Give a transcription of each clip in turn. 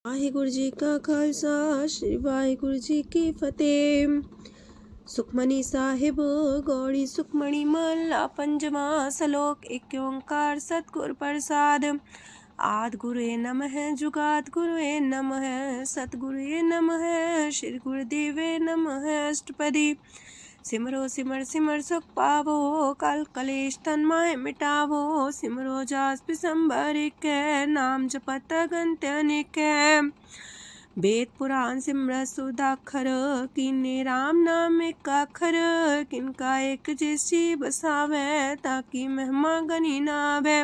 वाहिगुरु जी का खालसा श्री वाहिगुरु जी की फतेह। सुखमनी साहिब गौड़ी सुखमणी महला पंजवा सलोक। एक ओंकार सतगुर प्रसाद। आद गुरुए नमः जुगाद गुरुए नमः सतगुरुए नमः श्री गुरुदेवे नमः। अष्टपदी सिमरो सिमर सिमर सुख पावो कल कलेश तन माहे मिटावो। सिमरो जास पिसंबर के नाम जपत अगंत अनेक। वेद पुराण सिमरत सुदाखर किन्ने राम नाम एक अखर। किनका एक जैसी बसावे ताकि महिमा गनी नावे।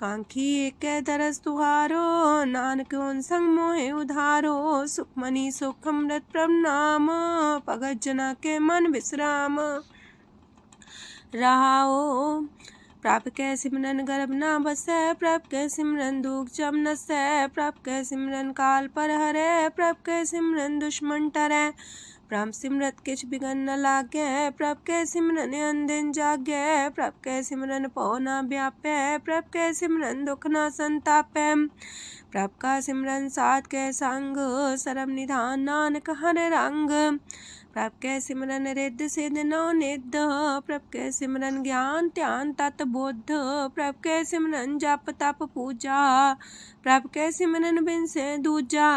कांखी एक दरस तुहारो नानक उन संग मोहे उधारो। सुखमनी सुख अमृत प्रणाम भगत जना के मन विश्राम। रहाओ प्रभ कै सिमरन गर्भ ना बसै। प्रभ कै सिमरन दुख जम नसै। प्रभ कै सिमरन काल पर हरै। प्रभ कै सिमरन दुश्मन टरै। प्रभ सिमरत किछ बिगन न लागै। प्रभ कै सिमरन अंदिन जागै। प्रभ कै सिमरन पौ ना व्यापै। प्रभ कै सिमरन दुख ना संतापै। प्रभ का सिमरन साध कै संग सरम निधान नानक हर रंग। प्रभ कै सिमरन रिद्ध सिद्ध नौ निध। प्रभ कै सिमरन ज्ञान ध्यान तत बुद्ध। प्रभ कै सिमरन जप तप पूजा। प्रभ कै सिमरन बिन से दूजा।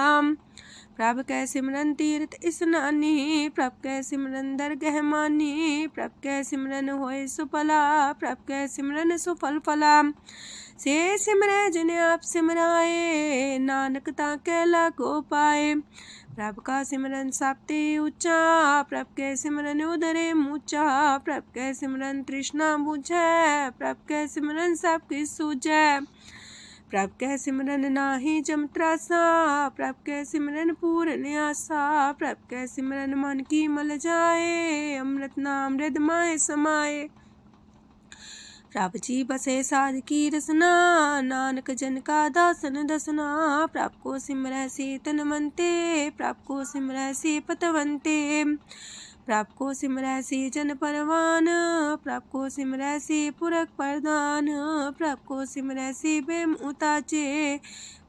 प्रभ कै सिमरन तीर्थ स्नानी। प्रभ कै सिमरन दरगह मानी। प्रभ कै सिमरन होय सुफला। प्रभ कै सिमरन सुफल फला। से सिमरै जिन आप सिमराए नानक ताके लागो पाए। प्रभ का सिमरन सबते ऊंचा। प्रभ कै सिमरन उदरे मूचा। प्रभ कै सिमरन तृष्णा बुझै। प्रभ कै सिमरन सब किछ सूझै। प्रभ कै सिमरन नाही जम त्रासा। प्रभ कै सिमरन पूर्ण आसा। प्रभ कै सिमरन मन की मल जाए। अमृत नाम हृद माए समाए। प्रभ जी बसे साध की रसना नानक जन का दासन दसना। प्रभ को सिमरै से तन मनते। प्रभ को सिमरै से पतवंते। प्रभ को सिमरै से जन परवान। प्रभ को सिमरै से पुरख प्रधान। प्रभ को सिमरै से बेम उताचे।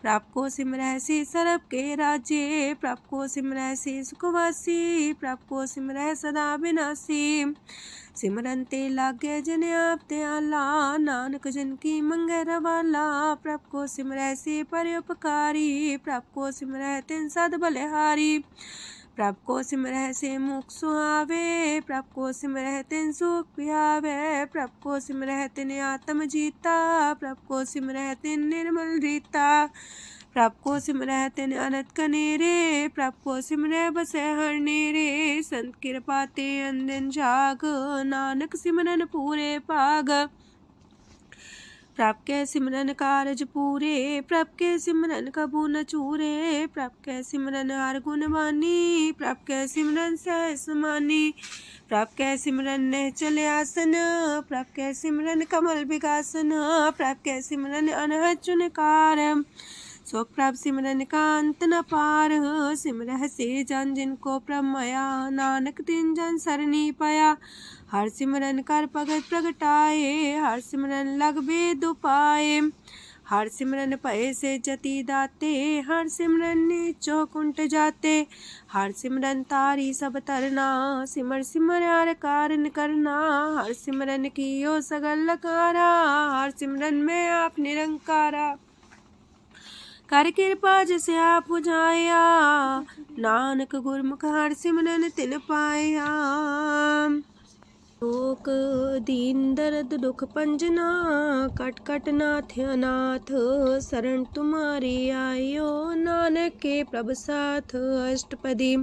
प्रभ को सिमरै से सरब के राजे। प्रभ को सिमरै से सुखवासी। प्रभ को सिमरै सदा विनाशी। सिमरन ते लागे जिन आप दयाला नानक जन की मंगै रवाला। प्रभ को सिमरै से परोपकारी। प्रभ को सिमरै तिन सद बलिहारी। प्रभ को सिमरै से मुख सुहावे। प्रभ को सिमरै तिन सुख पिहावे। प्रभ को सिमरै तिन आत्म जीता। प्रभ को सिमरै तिन निर्मल रीता। प्रभ को सिमरै तिन अनंत कनेरे। प्रभ को सिमरै बसै हर नेरे। संत कृपा ते अंदिन जाग नानक सिमरन पूरे पाग। प्रभ कै सिमरन कारज पूरे। प्रभ कै सिमरन कबू न चूरे। प्रभ कै सिमरन हर गुण वानी। प्रभ कै सिमरन सहस समानी। प्रभ कै सिमरन निश्चल आसन। प्रभ कै सिमरन कमल विगासन। प्रभ कै सिमरन अनहद चुनकार। सो प्रभ सिमरन का अंत न पार। सिमरह से जन जिनको प्रभ माया नानक तिन जन सरनी पाया। हर सिमरन कर भगत प्रगटाए। हर सिमरन लग वेद उपाय। हर सिमरन भय से जति दाते। हर सिमरन नीचो कुंट जाते। हर सिमरन तारी सब तरना। सिमर सिमर हर कारण करना। हर सिमरन कियो सगल लकारा। हर सिमरन में आप निरंकारा। कर कृपा जिसे आप बुझाया। नानक गुरमुख हर सिमरन तिन पाया। लोक दीन दर्द दुख पंजना। कट कट नाथ अनाथ। शरण तुम्हारी आयो नानक के प्रभ साथ। अष्टपदी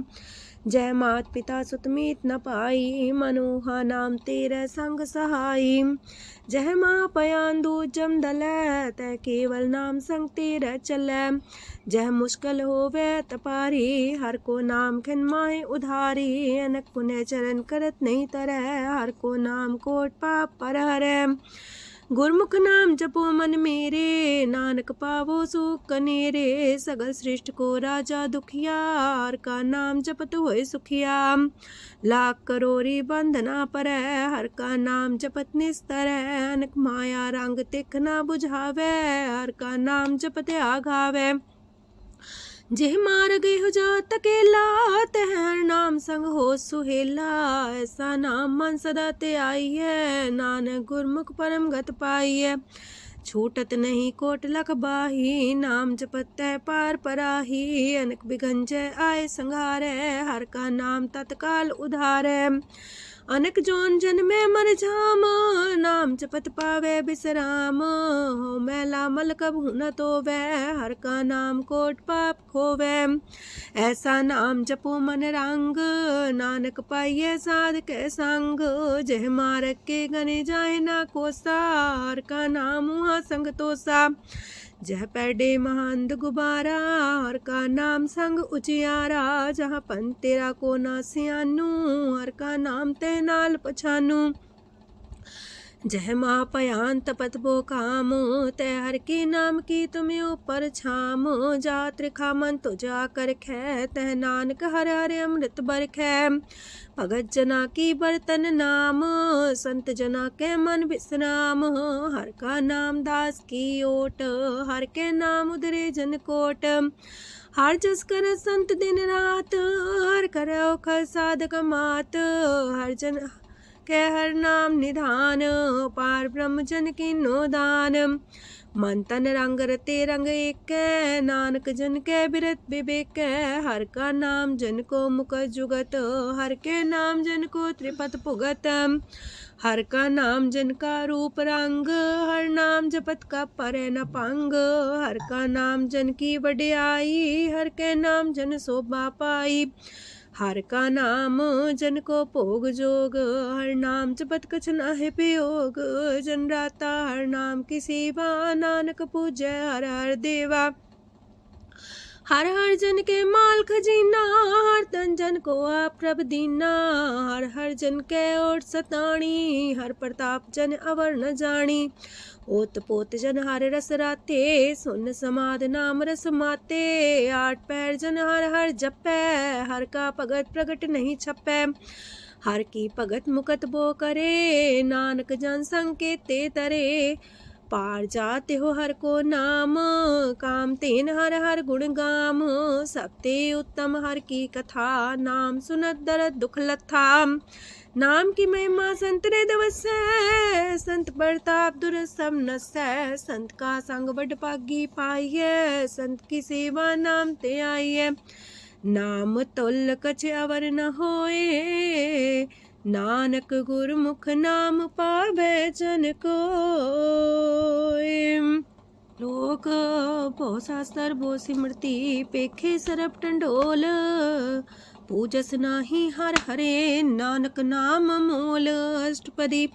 जय मात पिता सुत मीत न पाई। मनोहा नाम तेरे संग सहाई। जय माँ पयान दूज जम दलै। तै केवल नाम संग तेरे चलै। जह मुश्किल होवे तपारी। हर को नाम खिन माहे उधारी। अनक पुण्य चरण करत नहीं तरह। हर को नाम कोट पाप पर हरै। गुरमुख नाम जपो मन मेरे। नानक पावो सुख कनेरे। सगल सृष्टि को राजा दुखिया। हर का नाम जपत होए सुखिया। लाख करोरी बंधना पर। हर का नाम जपत निस्तर। अनक माया रंग तिख ना बुझावे। हर का नाम जपत आघावे। जेह मार गेहु जात अकेला, तह हर नाम संग हो सुहेला। ऐसा नाम मन सदा ते आई है, नानक गुरमुख परम गत पाई है। छूटत नहीं कोट लख बाही, नाम जपत है पार पराही। अनक बिगंजय आए संघारे, हर का नाम तत्काल उधारे। अनक जोन जन में मर जाम, नाम जपत पावे बिसराम। हो मैला मल कबहु न तोवे, हर का नाम कोट पाप खोवे। ऐसा नाम जपो मन रंग, नानक पाइये साध के संग। जह मारक के गने जाए ना कोसा, हर का नाम हुआ संग तोसा। जह पैडे महांद गुबारा, हर का नाम संग उजियारा। जहाँ पन तेरा को ना सियानू, हर का नाम ते नाल पछानू। जह माँ पयान तपत बो काम, तय हर के नाम की तुम्हें ऊपर छाम। जात रिखा मन तो जा कर खे, तह नानक हर हर अमृत बरखै। भगत जना की बर्तन नाम, संत जना के मन विश्राम। हर का नाम दास की ओट, हर के नाम उधरे जन कोट। हर जस कर संत दिन रात, हर करो खर साधक मात। हर जन के हर नाम निधान, पार ब्रह्म जन की नो दान। मन तन रंग रते रंग एक, नानक जन के बिरत विवेक। हर का नाम जन को मुख जुगत, हर के नाम जन को त्रिपत पुगत। हर का नाम जन का रूप रंग, हर नाम जपत का परे न पंग। हर का नाम जन की वड्याई, हर के नाम जन शोभा पाई। हर का नाम जन को भोग जोग, हर नाम जपत कछ नाहि वियोग। जन राता हर नाम की सेवा, नानक पूजै हर हर देवा। हर हर जन के माल खजीना, हर तन जन को आप प्रभ दीना। हर हर जन के ओट सताणी, हर प्रताप जन अवर न जानी। ओत पोत जन हर रस राते, सुन समाध नाम रस माते। आठ पैर जन हर हर जपै, हर का भगत प्रगट नहीं छपै। हर की भगत मुकत बो करे, नानक जन संकेते तरे। पार जाते हो हर को नाम, काम तेन हर हर गुण गाम। सबते उत्तम हर की कथा, नाम सुनत दरद दुख लथा। नाम की महिमा संत रे दवसै, संत प्रताप दुर सब नसै। संत का संग बड़ पागी पाइयै, संत की सेवा नाम ते आइयै। नाम तुल कछ अवर न होए, नानक गुरमुख नाम पावै जन कोय। लोक भो शास्त्र भो सिमरती, पेखे सरब टंडोल। पूजस नाही हर हरे, नानक नाम मोल। अष्टपदी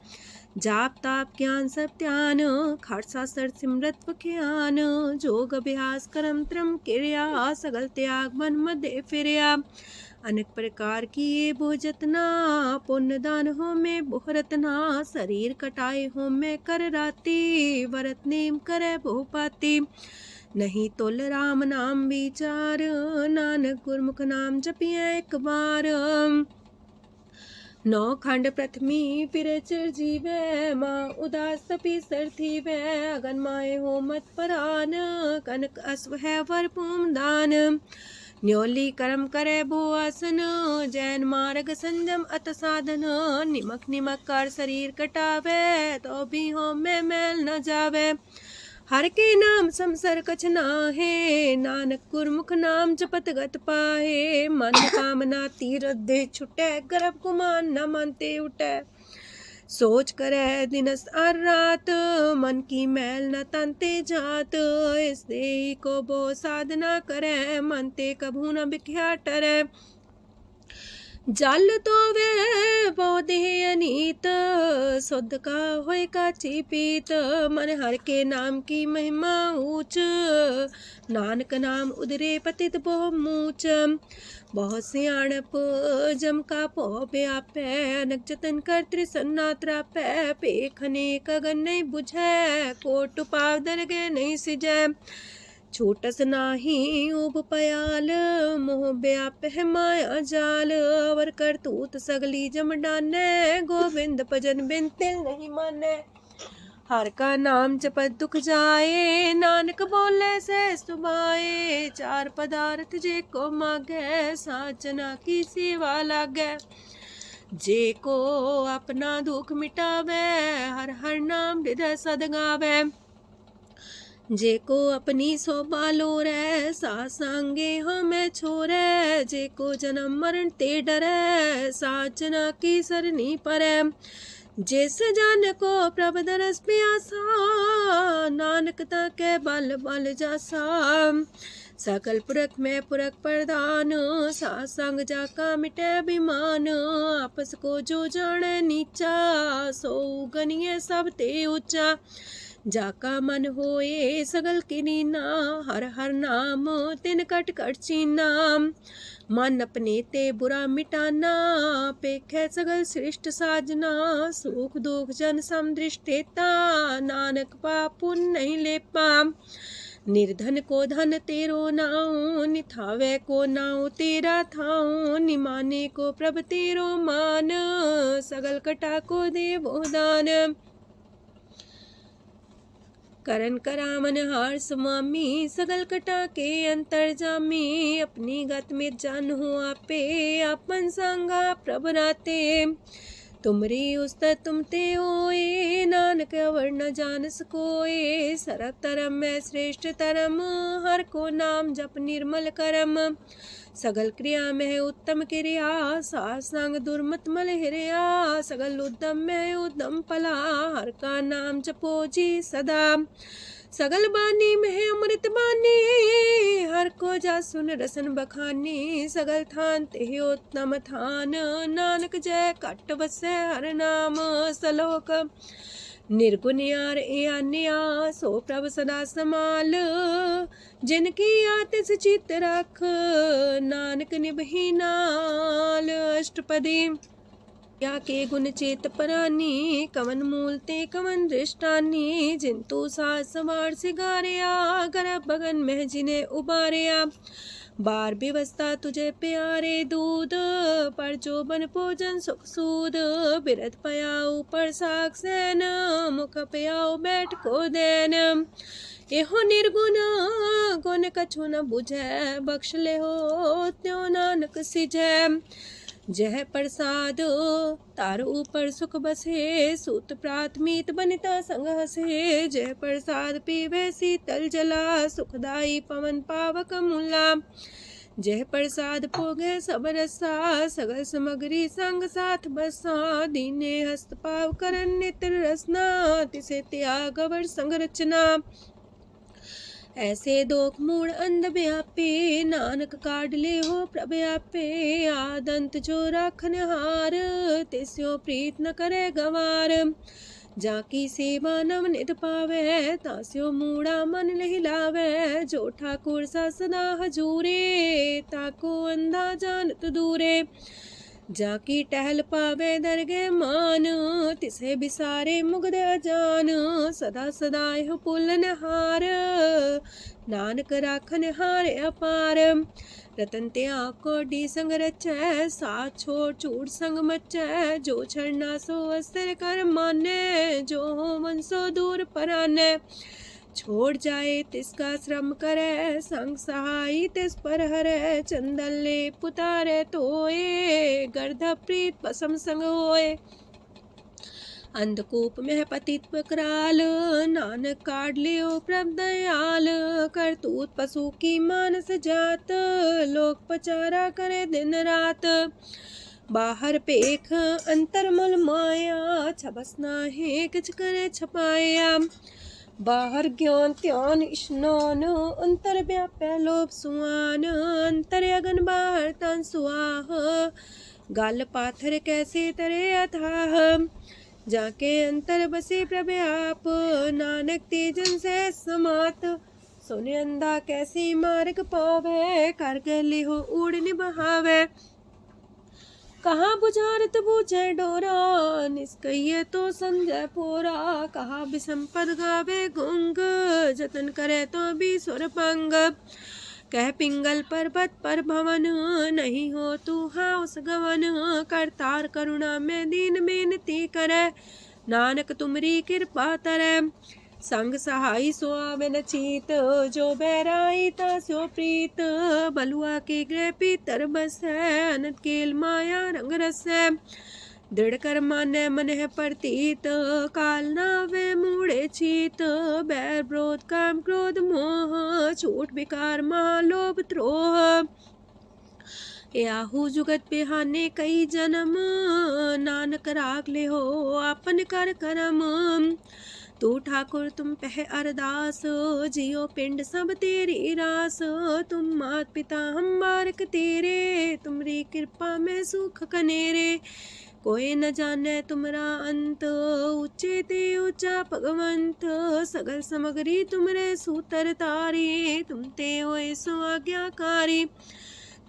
जाप ताप ज्ञान सब ध्यान, खालसा सर सिमरत बख्यान। जोग अभ्यास करम त्रम क्रिया, सगल त्याग मन मध्य फिरया। अनेक प्रकार की ये भोजतना, पुण्य दान हो में बहुरतना। शरीर कटाए हो में कर राती, वरत नेम करे बहु पाती। नहीं तुल राम नाम विचार, नानक गुरमुख नाम जपिए एक बार। नौ खंड प्रथमी फिर चिर जीवै, माँ उदास तपी सर थीवै। अगन माए हो मत परान, कनक अश्व है वर पूम दान। न्योली कर्म करे भो आसन, जैन मार्ग संजम अत साधन। निमक निमक कर शरीर कटावे, तो भी हो में मैल न जावे। हर के नाम समसर कछ नाहे, नानक गुरमुख नाम जपत गत पाहे। मन कामना तीरथ दे छुटै, गर्भ गुमान न मानते उठै। सोच करे दिनस और रात, मन की मैल न तनते जात। इस देही को बो साधना करे, मनते कभू न बिख्या टरै। जल तो वे बो देह अनीत, शुद्ध का होय काची पीत। मन हर के नाम की महिमा ऊंच, नानक नाम उदरे पतित बहु मूच। बहुत सियाणप जम का पो व्यापै, अनक जतन कर त्रिसन्ना त्रापै। पेखने कगन नहीं बुझै, कोट पाव दरगे नहीं सिजै। छूटस नाही उब पयाल, मोह व्याप है माया जाल। अवर करतूत सगली जम डानै, गोविंद भजन बिन तिल नहीं मानै। हर का नाम जपत दुख जाए, नानक बोले से सुभाए। चार पदार्थ जे को मागे, साजना की सेवा लागे। जे को अपना दुख मिटावे, हर हर नाम हृदय सद गावे। जे को अपनी शोभा लोरे, सासंगे हमें छोरे। जे को जन्म मरण ते डरे, साजना की सरनी परे। जिस जन को प्रभ दरस प्यासा, नानक ताके बल बल जासा। सकल पुरख में पुरख प्रधान, सासंग जाका मिटे अभिमान। आपस को जो जाने नीचा, सो गनिए सब ते ऊंचा। जाका मन होए सगल किनीना, हर हर नाम तिन कट कट चीना। मन अपने ते बुरा मिटाना, पेखे सगल श्रेष्ठ साजना। सुख दुख जन समदृष्टेता, नानक पाप पुण्य नहीं लेपा। निर्धन को धन तेरो नाऊ, निथावे को नाऊ तेरा थाऊ। निमाने को प्रभ तेरो मान, सगल कटा को देवो दान। करन करामन हार समामी, सगल कटा के अंतर जामी। अपनी गत में जान हो आपे, आपन संगा प्रभ राते। तुमरी उस्ता तुम ते होए, नानक अवर न जान सकोए। सरब तरम में श्रेष्ठ तरम, हर को नाम जप निर्मल करम। सगल क्रिया में उत्तम क्रिया, सासंग दुर्मत मल हिरिया। सगल उद्यम में उद्यम फला, हर का नाम जपो जी सदा। सगल बानी में अमृत बानी, हर को जा सुन रसन बखानी। सगल थान ते उत्तम थान, नानक जय कट बसे हर नाम सलोक। निर्गुण यार आन्या, सो प्रभ सदा समाल। जिनकी आतिस चित रख, नानक निभही नाल। अष्टपदी या के गुण चेत परानी, कवन मूल ते कवन दृष्टानी। जिंतु सास सवार सिगारिया, गर्भ बगन में जिन्हें उबारिया। बार व्यवस्था तुझे प्यारे दूध, पर जो बन भोजन सुख सूद। बिरत पयाऊ पर साग सैन, मुख पयाऊ बैठ को देन। एहो निर्गुण गुण कछु न बुझै, बख्श ले हो त्यों नानक सिझै। जह प्रसाद तार ऊपर सुख बसे, सूत प्राथमीत बनिता संग हसे। जह प्रसाद पीवे शीतल जला, सुखदाई पवन पावक मूला। जह प्रसाद भोगे सब रसा, सगल समग्री संग साथ बसा। दीने हस्त पाव करन नित्र रसना, तिसे त्याग अवर संग रचना। ऐसे दोख मूड अंध व्यापे, नानक काढ़ ले हो प्रभ आपे। आदंत जो राखन हार, तिस्यो प्रीत न करे गवार। जाकी सेवा नव निध पावे, तास्यो मूड़ा मन लहिलावे। जो ठाकुर सा सदा हजूरे, ताको अंधा जानत दूरे। जाकी टहल पावे दरगे मान, तिसे बिसारे मुग्ध अजान। सदा सदा यह पुलन हार, नानक राखन हार अपार। रतन त्याग को डी संग रचै, साथ छोड़ चूड़ संग मचै। जो छड़ना सो अस्थिर कर माने, जो हो मन सो दूर पराने। छोड़ जाए तिसका श्रम करे, संग सहाई तिस पर हरे। चंदन ले पुतारे तोए, गर्ध प्रीत पसम संग होए। अंधकूप में पतित कराल, नानक काढ़ लियो प्रभ दयाल। करतूत पशु की मानस जात, लोक पचारा करे दिन रात। बाहर पेख अंतर मुल माया, छबस नाहे किछ करे छपाया। बाहर ज्ञान ध्यान स्नान, अंतर व्यापै लोभ सुआन। अंतर अगन बाहर तन सुआह, गल पाथर कैसे तरे अथाह। जाके अंतर बसे प्रभ आप, नानक तेजन से समात। सोने अंधा कैसे मार्ग पावे, कर गले हो उड़ निबहावे। कहाँ बुझारत बूझे डोरा, निष्कइये तो संजय पोरा। कहाँ बिसंपद गावे गुंग, जतन करे तो भी सुर पंग। कह पिंगल पर्वत पर भवन, नहीं हो तू हाउस गवन। करतार करुणा में दीन बेनती करे, नानक तुमरी कृपा तरੈ। संग सहाई सो आवे न चीत, जो बैराई ता सो प्रीत। बलुआ के गृह पीतर बसै, अनंत केल माया रंग रसै। दृढ़ कर मानै मन है प्रतीत, काल नावे मूढ़े चीत। बैर विरोध काम क्रोध मोह, छूट विकार महालोभ द्रोह। याहू जुगत बिहाने कई जन्म, नानक राग ले हो आपन कर करम। तू ठाकुर तुम पह अरदास, जियो पिंड सब तेरी रास। तुम मात पिता हम बारक तेरे, तुमरी कृपा में सुख कनेरे। कोई न जाने तुमरा अंत, ऊंचे ते ऊंचा भगवंत। सगल समगरी तुमरे सूतर तारी, तुम ते होए सो आज्ञाकारी।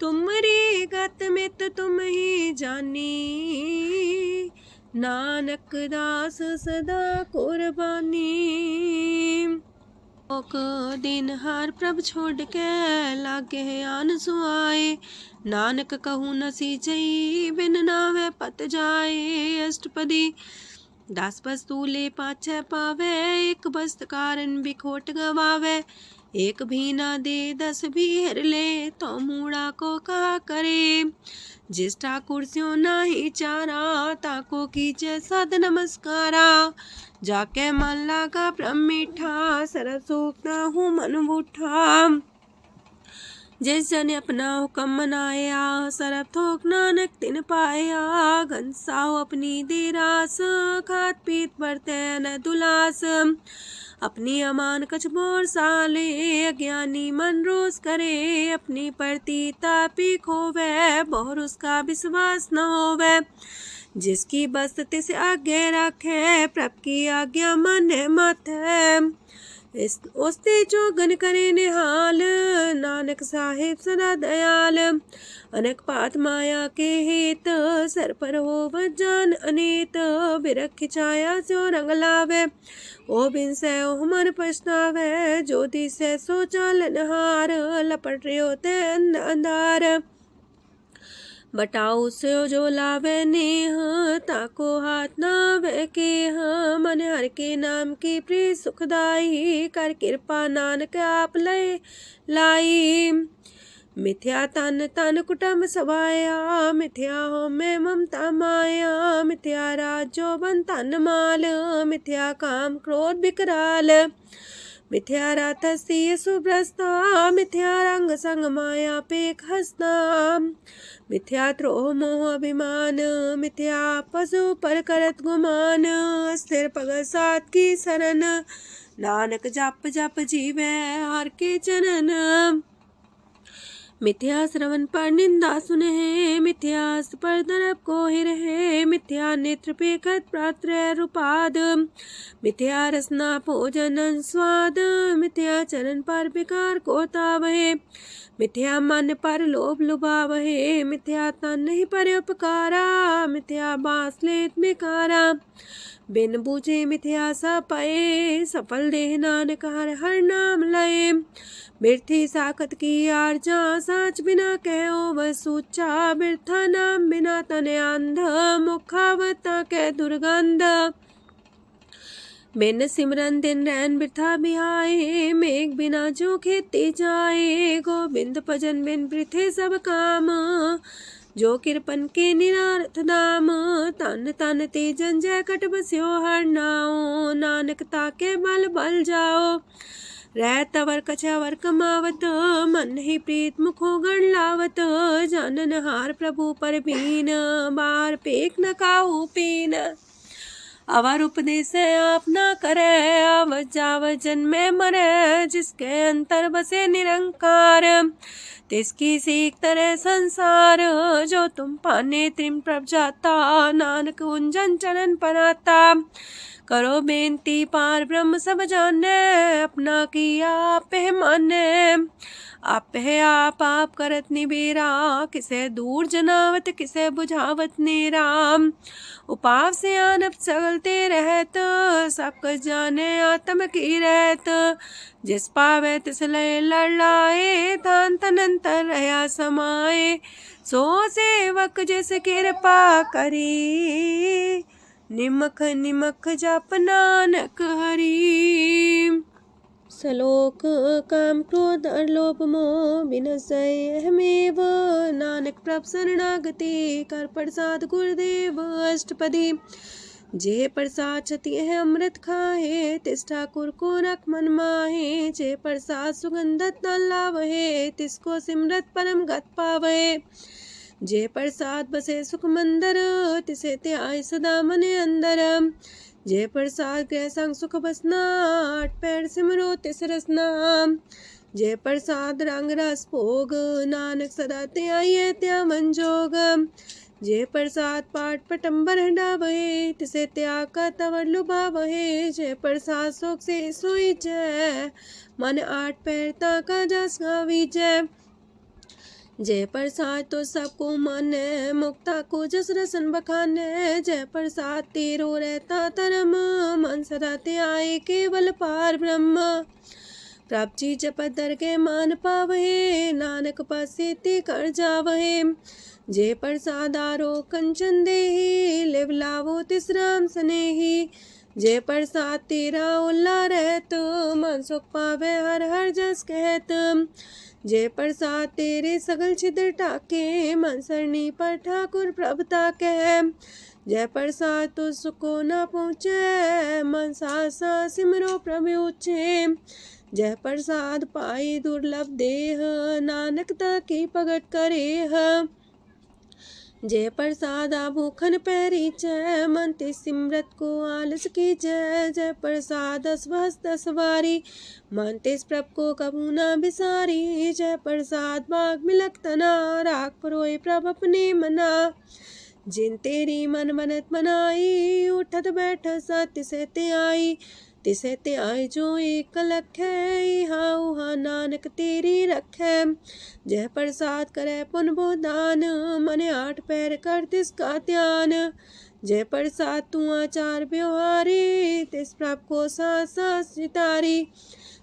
तुमरी गत मित तुम ही जानी, नानक दास सदा कुर्बानी। दिन हार प्रभ छोड़ के, लागे आन सुआए। नानक कहूँ न सीचई, बिन नावे पत जाए। अष्टपदी दास बस्तु ले पाछे पावे, एक बस्त कारण बिखोट गवावे। एक भी ना दे दस भी हर ले, तो मूड़ा को कहा करे। जिस ठाकुर स्यों नाही चारा, ताको कीजे सद नमस्कारा। जाके मन लागा ब्रह्म मीठा, सरल सूखना हूँ मन बूठा। जिस जन अपना हुक्म मनाया, सरब थोक नानक तिन पाया। घनसाओ अपनी दे रास, खात पीत बरते न दुलास। अपनी अमान कछ बोर साले, अज्ञानी मन रोस करे। अपनी परती तापी खोवे, बहुर उसका विश्वास न होवे। जिसकी बस्त तिस आगे रखे, प्रभ की आज्ञा माने माथे। उसते जोगन करे निहाल, नानक साहिब सदा दयाल। अनेक पात माया के हेत, सर पर हो जान अनेत। बिरख छाया सो रंग लावे, ओ बिन से ओ मन पछतावे। ज्योति से सो चालन हार, लपट रहे होते अंधार। बटाऊ से जो लावे नेह, ताको हाथ नावे के। मन हर के नाम की प्रिय सुखदाई, कर कृपा नानक आप लय लाई। मिथ्या तन तन कुटुम्ब सवाया, मिथ्या हो में ममता माया। मिथ्या राजो बन तन माल, मिथ्या काम क्रोध विकराल। मिथ्या रातसी सुभ्रस्ता, मिथ्या रंग संग माया पेख हस्ता। मिथ्या द्रोह मोह अभिमान, मिथ्या पशु पर करत गुमान। स्थिर पग सात की शरण, नानक जप जप जीवे हर के चरण। मिथ्या श्रवण पर निंदा सुने, मिथ्या पर दरब को रहे। मिथ्या नेत्र पेखत प्रात्र रूपाद, मिथ्या रसना भोजन स्वाद। मिथ्या चरण पर विकार को तावहे, मिथ्या मन पर लोभ लुभावहे। मिथ्या तन ही पर उपकारा, मिथ्या बास लेत बेकारा। बिन बूझे मिथ्या सा पाए, सफल देह नानक हर हर नाम लय। बिरथी साखत की आरजा, साच बिना कहो वह सूचा। बिरथा नाम बिना तने अंध, मुखावता के दुर्गंध। बिन सिमरन दिन रैन बिरथा बिहाए, मेघ बिना जो खेती जाए। गोविंद भजन बिन बिरथे सब काम, जो किरपन के निरारथ नाम। तन तन ते जंजय कट बस्यो हर नाओ, नानक ताके बल बल जाओ। रह तवर कछवर कमावत, मन ही प्रीत मुखो गण लावत। जानन हार प्रभु पर बीन, बार पेख न काहू पीन। अवर उपदेश आप न करे, आवत जावत जन्मे मरे। जिसके अंतर बसे निरंकार, तिसकी सीख तरह संसार। जो तुम पाने त्रिम प्रभ जाता, नानक उंजन चरण पर आता। करो बेनती पार ब्रह्म सब जाने, अपना किया आप माने। आप है आप करत निबेरा, किसे दूर जनावत किसे बुझावत नेरा। उपाव से आनप चलते रहत, सब कुछ जाने आत्म की रहत। जिस पावे तिस लय लड़ाए, थान तनंतर रहा समाए। सो सेवक जिस कृपा करी, निमख निमख जप नानक हरि। सलोक काम क्रोध लोभ मोह विनशय अहमेव, नानक प्रभ शरणागति कर प्रसाद गुरुदेव अष्टपदी। जे प्रसाद छति है अमृत खाहे, तिस ठाकुर को रख मन माहे। जे प्रसाद सुगंधत न लावहे, तिसको सिमरत परम गत पावहे। जे प्रसाद बसे सुख मंदर, तिसे त्याय सदा मने अंदर। जे प्रसाद गृह संग सुख बसना, आठ पैर सिमरो तिस रसना। जे प्रसाद रंग रस भोग, नानक सदा त्याये त्या मन जोग। जे प्रसाद पाठ पटम्बर डावहे, तिसे त्याग का तवर लुभावहे। जे प्रसाद शोक से सोई जय, मन आठ पैर ताका जस गावीजय। जय प्रसाद तो सबको माने, मुक्ता को जस रसन बखाने। जय प्रसाद तेरो रहता धर्म, मन सदा त्याये केवल पार ब्रह्म। प्रभ जी जपत दरगे मान पावहे, नानक पसेति कर जावहे। जे प्रसाद आरो कंचन देहि, लिव लावो तिस राम सनेहि। जे प्रसाद तेरा ओला रहत, मन सुख पावे हर हर जस कहत। जे प्रसाद तेरे सगल छिद्र टाके, मन सरनी पर ठाकुर प्रभ ताके। जय प्रसाद तो सुको न पहुँचे, मन सा सिमरो प्रभु ऊँचे। जय प्रसाद पाई दुर्लभ देह, नानक ताकी प्रगट करेह। जय प्रसाद भूखन पैरी जय, मन ते सिमरत को आलस की जय। जय प्रसाद अस्वस्थ सवारी, मन तेस प्रभ को कबू न बिसारी। जय प्रसाद बाग मिलक तना, राख परोए प्रभ अपने मना। जिन तेरी मन मनत मनाई, उठत बैठत सत्य से ते आई। तिसे ते आए जो एक लख है, इहा उहा नानक तेरी रखै। जय प्रसाद करे पुन बोदान, मने आठ पैर कर तिसका ध्यान। जय प्रसाद तू आचार व्यवहारी, तिस प्रभ को सास सास सितारी।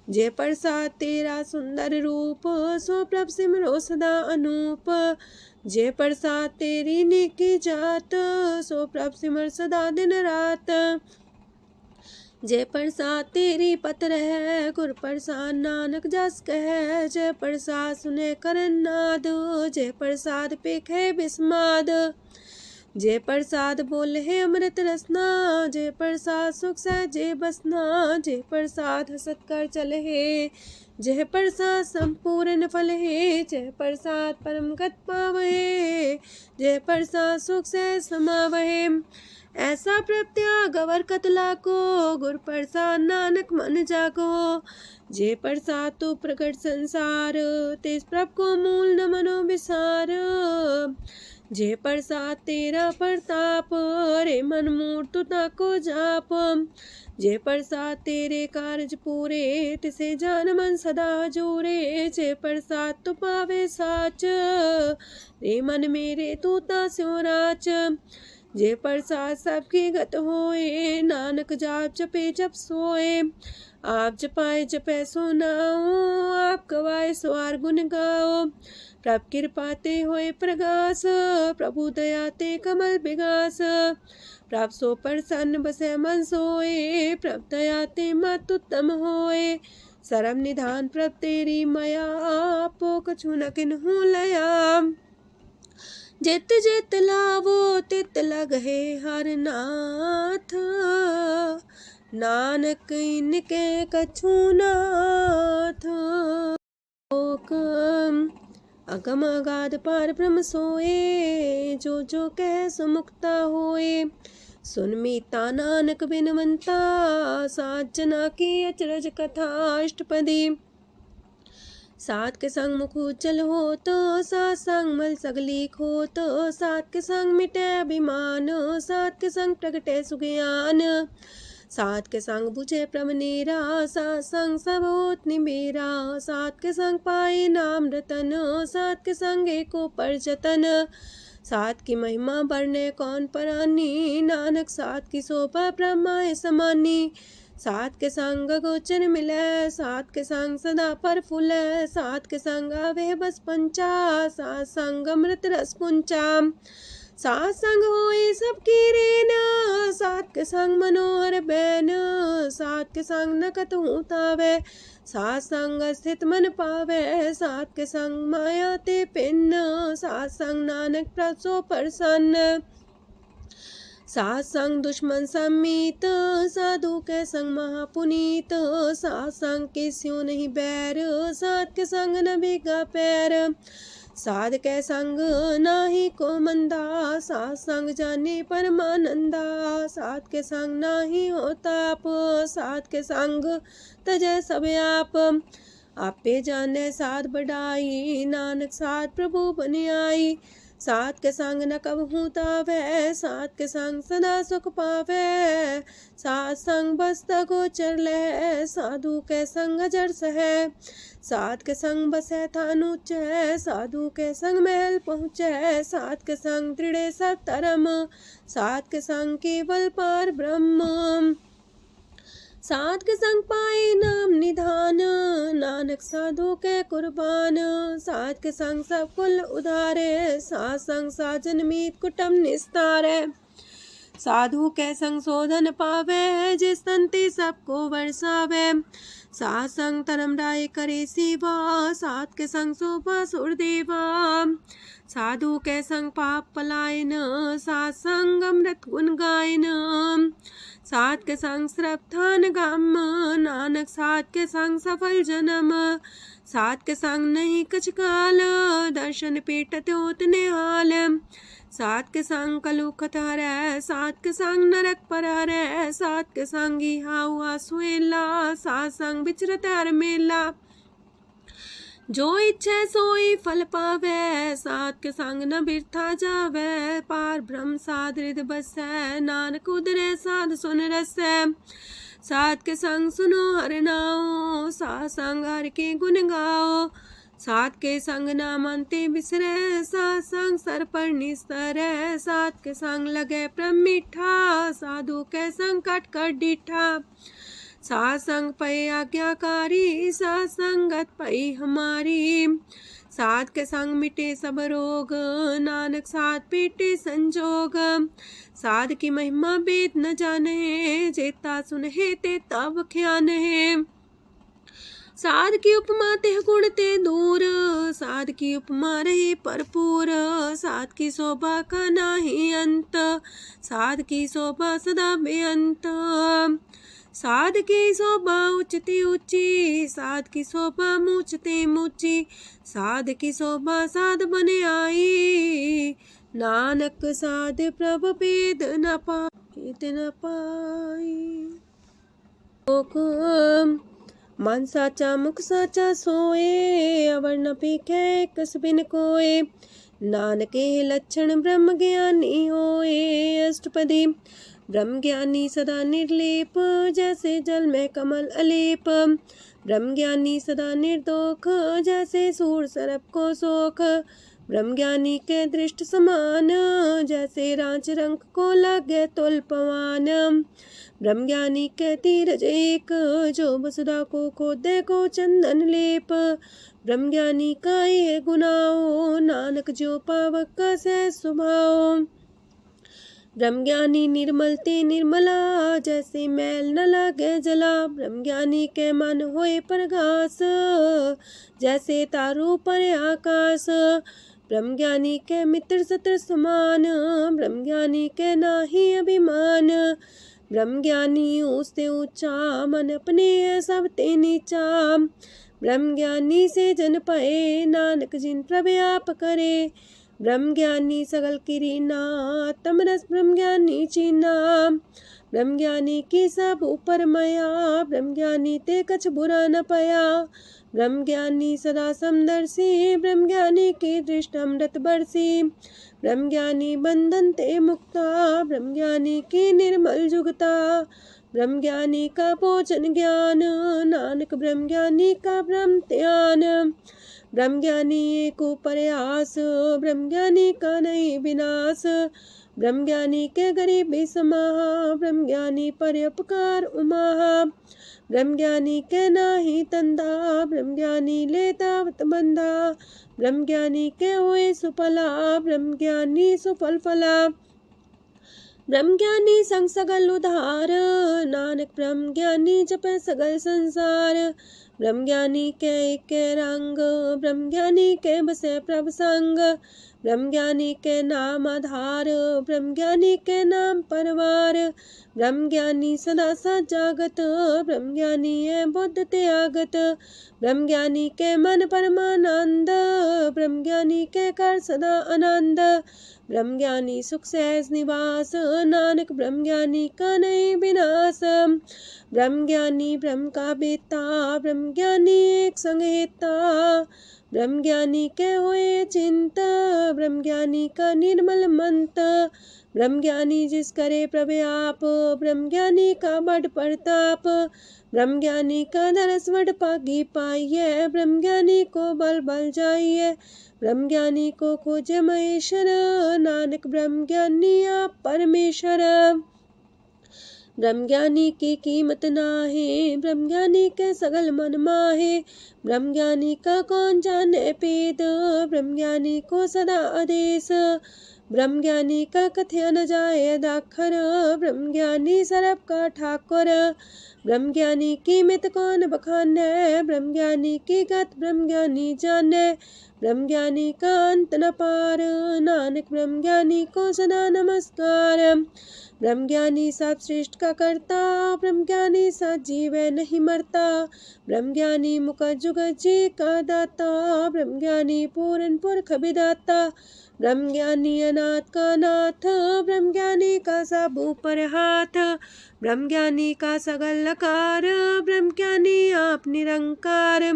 जय प्रसाद तेरा सुंदर रूप, सो प्रभ सिमरो सदा अनूप। जय प्रसाद तेरी नेकी जात, सो प्रभ सिमर सदा दिन रात। जय प्रसाद तेरी पत्र है, गुर प्रसाद नानक जस कह। जय प्रसाद सुने करन नाद, जय प्रसाद पेखे बिस्माद। जय प्रसाद बोले है अमृत रसना, जय प्रसाद सुख सहजे बसना। जय प्रसाद हसत कर चले है, जय प्रसाद संपूर्ण फल है। जय प्रसाद परम गत पावहे, जय प्रसाद सुख से समावहे। ऐसा प्रत्याग अवर कतला को, गुर प्रसाद नानक मन जागो। जय प्रसाद तो प्रकट संसार, तेज प्रभ को मूल न मनो विसार। जय प्रसाद तेरा प्रताप, रे मन मूर्त ताको जाप। जय प्रसाद तेरे कारज पूरे, तिसे जान मन सदा जोरे। जय प्रसाद तो पावे साच, रे मन मेरे तू ता स्यो राच। जय प्रसाद सबकी गत होए, नानक जाप जपे जप सोए। आप जपाए जपे सो नाओ, आप गवाए सो आर गुण गाओ। प्रभ कृपा ते होए प्रगास, प्रभु दया ते कमल विगास। प्रभ सो प्रसन्न बसे मन सोए, प्रभ दया ते मत उत्तम होए। सरम निधान प्रभ तेरी मया, आपो कछु न किन्हु लया। जित जित लावो तित लगहे हर नाथ, नानक इनके कछु नाथ। अगम अगाध पार ब्रह्म सोए, जो जो कह सो मुक्ता होए। सुन मीता नानक बिनवंता, सात जना की अचरज कथा अष्टपदी। सात के संग मुख उज्जल हो तो, सात संग मल सगली खो तो। सात के संग मिटे अभिमान, सात के संग प्रगटे सुज्ञान। सात के संग बुझे प्रमनेरा, सात संग सब होत निमेरा। सात के संग पाए नाम रतन, सात के संग एको पर जतन। सात की महिमा बरने कौन परानी, नानक सात की शोभा ब्रह्मा समानी। सात के संग गोचर मिले, सात के संग सदा पर फूले। सात के संग आवे बस पंचा, सात संग अमृत रस पुंचा। सात संग होए सबकी रेन, सात के संग मनोहर बैन, सात के संग न कतहु तावै, सात संग स्थित मन पावै, सात के संग माया ते पिन्न, सात संग नानक प्रसो प्रसन्न, सात संग दुश्मन समीत, साधु के संग महापुनीत, सात संग किस्यों नहीं बैर, सात के संग न भीगा पैर, साध के संग नाही को मंदा, सात संग जाने परमानंदा, सात के संग नाही हो ताप, सात के संग तजै सब आपे जाने साध बढ़ाई, नानक साध प्रभु बन आई, सात के संग न कबहू तावै, सात के संग सदा सुख पावै, सात संग बसता गोचर लहै, साधु के संग अजर सहै, सात के संग बसै थान ऊंचै, साधु के संग महल पहुँचै, सात के संग दृढ़ सब धर्म, सात के संग केवल पार ब्रह्म, सात के संग पाए नाम निधान, नानक साधु के कुर्बान, सात के संग सब कुल उधारे, सात संग साजन मीत कुटुम निस्तारे, साधु के संग शोधन पावे, जिस तंती सबको बरसावे, सात संग धर्म राय करे सेवा, सात के संग शोभा सुरदेवा, साधु के संग पाप पलायन, सात संग अमृत गुण गायन, सात के संग श्रद्धान गम, नानक सात के संग सफल जन्म, सात के संग नहीं कछ काल, दर्शन पीटत होत निहाल, सात के संग कलुखत हरै, सात के संग नरक पर हरै, सात के संग इहा हुआ सुएला, सात संग विचरत हर मेला, जो इच्छे सोई फल पावै, सात के संग न बिरथा जावै, पार ब्रह्म साध हृदय बसै, नानक उदरे साध सुन रसै, सात के संग सुनो हर नाओ, सात संग हर के गुण गाओ, सात के संग नाम अंते बिसरै, सात संग सर पर निस्तरै, सात के संग लगे प्रम मीठा, साधु के संग कट कर डीठा, सात संग पै आज्ञाकारी, सात संगत पै हमारी, सात के संग मिटे सब रोग, नानक सात पीटे संजोग, साध की महिमा वेद न जाने, जेता सुनहे ते तब ख्यान है, साध की उपमा ते गुण ते दूर, साध की उपमा रही भरपूर, साध की शोभा का नाही अंत, साध की शोभा सदा बेअंत, साध की शोभा उच्चती ऊंची, साध की शोभा मूचते मूची, साध की शोभा साध बने आई, नानक साध प्रभ भेद न पाई, मन साचा मुख साचा सोए, अवर न पीखे कस बिन कोए, नानके लक्षण ब्रह्म ज्ञानी होए, अष्टपदी ब्रह्म ज्ञानी सदा निर्लेप, जैसे जल में कमल अलेप, ब्रह्म ज्ञानी सदा निर्दोख, जैसे सूर सरप को सोख, ब्रह्म ज्ञानी के दृष्ट समान, जैसे रांच रंक को लागे तुल पवान, ब्रह्म ज्ञानी के तीरज एक, जो वसुधा को खोदे को चंदन लेप, ब्रह्म ज्ञानी का ये गुनाओ, नानक जो पावक का सह स्वभाव, ब्रह्म ज्ञानी निर्मल ते निर्मला, जैसे मैल न लागे जला, ब्रह्म ज्ञानी के मन होए प्रगास, जैसे तारों पर आकाश, ब्रह्म ज्ञानी के मित्र सत्र समान, ब्रह्म ज्ञानी के नाही अभिमान, ब्रह्म ज्ञानी ऊंचते ऊंचा, मन अपने सब ते नीचा, ब्रह्म ज्ञानी से जन पाए, नानक जिन प्रभु आप करे, ब्रह्म ज्ञानी सगल किरीना, तमरस ब्रह्म ज्ञानी चीना, ब्रह्म ज्ञानी की सब ऊपर माया, ब्रह्म ज्ञानी ते कछ बुरा न पाया, ब्रह्म ज्ञानी सदा समदर्शी, ब्रह्म ज्ञानी की दृष्ट अमृत बरसी, ब्रह्म ज्ञानी बंधन ते मुक्ता, ब्रह्म ज्ञानी की निर्मल जुगता, ब्रह्म ज्ञानी का भोजन ज्ञान, नानक ब्रह्म ज्ञानी का ब्रह्म ध्यान, ब्रह्म ज्ञानी एक प्रयास, ब्रह्म ज्ञानी का नहीं विनाश, ब्रह्म ज्ञानी के गरीबी समाहा, ब्रह्म ज्ञानी पर उपकार उमाहा, ब्रह्म ज्ञानी के नाही तंदा, ब्रह्म ज्ञानी लेतावत बंधा, ब्रह्म ज्ञानी के हुए सुफला, ब्रह्म ज्ञानी सुफल फला। ब्रह्म ज्ञानी संग सगल उधार, नानक ब्रह्म ज्ञानी जपे सगल संसार। ब्रह्म ज्ञानी के एक रंग, ब्रह्म ज्ञानी के बसे प्रभ संग, ब्रह्म ज्ञानी के नाम आधार, ब्रह्म ज्ञानी के नाम परवार। ब्रह्म ज्ञानी सदा सजागत, ब्रह्म ज्ञानी है बुद्ध त्यागत, ब्रह्म ज्ञानी के मन परमानंद, ब्रह्म ज्ञानी के कर सदा आनंद। ब्रह्म ज्ञानी सुख सहज निवास, नानक ब्रह्म ज्ञानी का नहीं विनाश। ब्रह्म ज्ञानी ब्रह्म का बेता, ब्रह्म ज्ञानी एक संग हेता, ब्रह्म ज्ञानी के हुए चिंता, ब्रह्म ज्ञानी का निर्मल मंत। ब्रह्म ज्ञानी जिस करे प्रव्याप, ब्रह्म ज्ञानी का बड़ प्रताप, ब्रह्म ज्ञानी का दरस वड पागी पाइये, ब्रह्म ज्ञानी को बल बल जाइए, ब्रह्म ज्ञानी को खोजे महेश्वर, नानक ब्रह्म ज्ञानी आप परमेश्वर। ब्रह्म ज्ञानी की कीमत नाहे, ब्रह्म ज्ञानी के सगल मन माहे, ब्रह्म ज्ञानी का कौन जाने पेद, ब्रह्म ज्ञानी को सदा आदेश, ब्रह्म ज्ञानी का कथ्य न जाए दाखर, ब्रह्म ज्ञानी सरब का ठाकुर। ब्रह्म ज्ञानी की मित कौन बखाने, ब्रह्म ज्ञानी की गत ब्रह्म ज्ञानी जाने, ब्रह्म ज्ञानी का अंत न पार, नानक ब्रह्म ज्ञानी को सदा नमस्कार। ब्रह्म ज्ञानी सब सृष्टि का करता, ब्रह्म ज्ञानी सजीव नहीं मरता, ब्रह्म ज्ञानी मुख जुग जी का दाता, ब्रह्म ज्ञानी पूरन पुरख विदाता, ब्रह्म ज्ञानी अनाथ का नाथ, ब्रह्म ज्ञानी का सब ऊपर हाथ, ब्रह्म ज्ञानी का सगल लकार, ब्रह्म ज्ञानी आप निरंकार।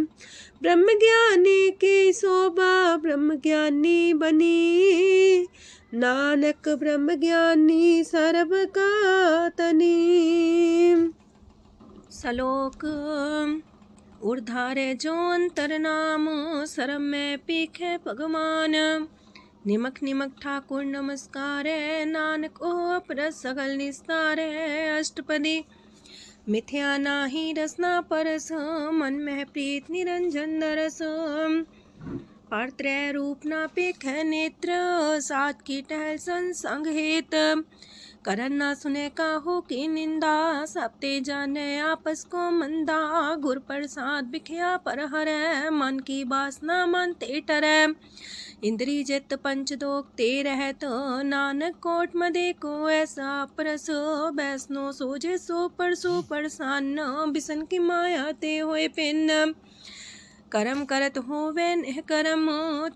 ब्रह्म ज्ञानी की शोभा ब्रह्म ज्ञानी बनी, नानक ब्रह्म ज्ञानी सर्व का तनी। श्लोक उर्धारे जो अंतर नाम, सरम में पीखे भगवान, निमक निमक ठाकुर नमस्कार, नानक ओ अपर सगल निस्तार। अष्टपदी मिथ्या नाही रसना परस, मन में प्रीत निरंजन दरस, परत्रय रूप ना पेख नेत्र, सात की टहल संसंग हेत, करन ना सुने काहू की निंदा, सबते जाने आपस को मंदा, गुर प्रसाद बिखया पर हरै, मन की वासना मानते टरै, इंद्री जित पंच दोख ते रहत, नानक कोट मदे को ऐसा परस, बैसनो सोजे सो परसो परसान, बिसन की माया ते होए पिन, करम करत होवे नेह करम,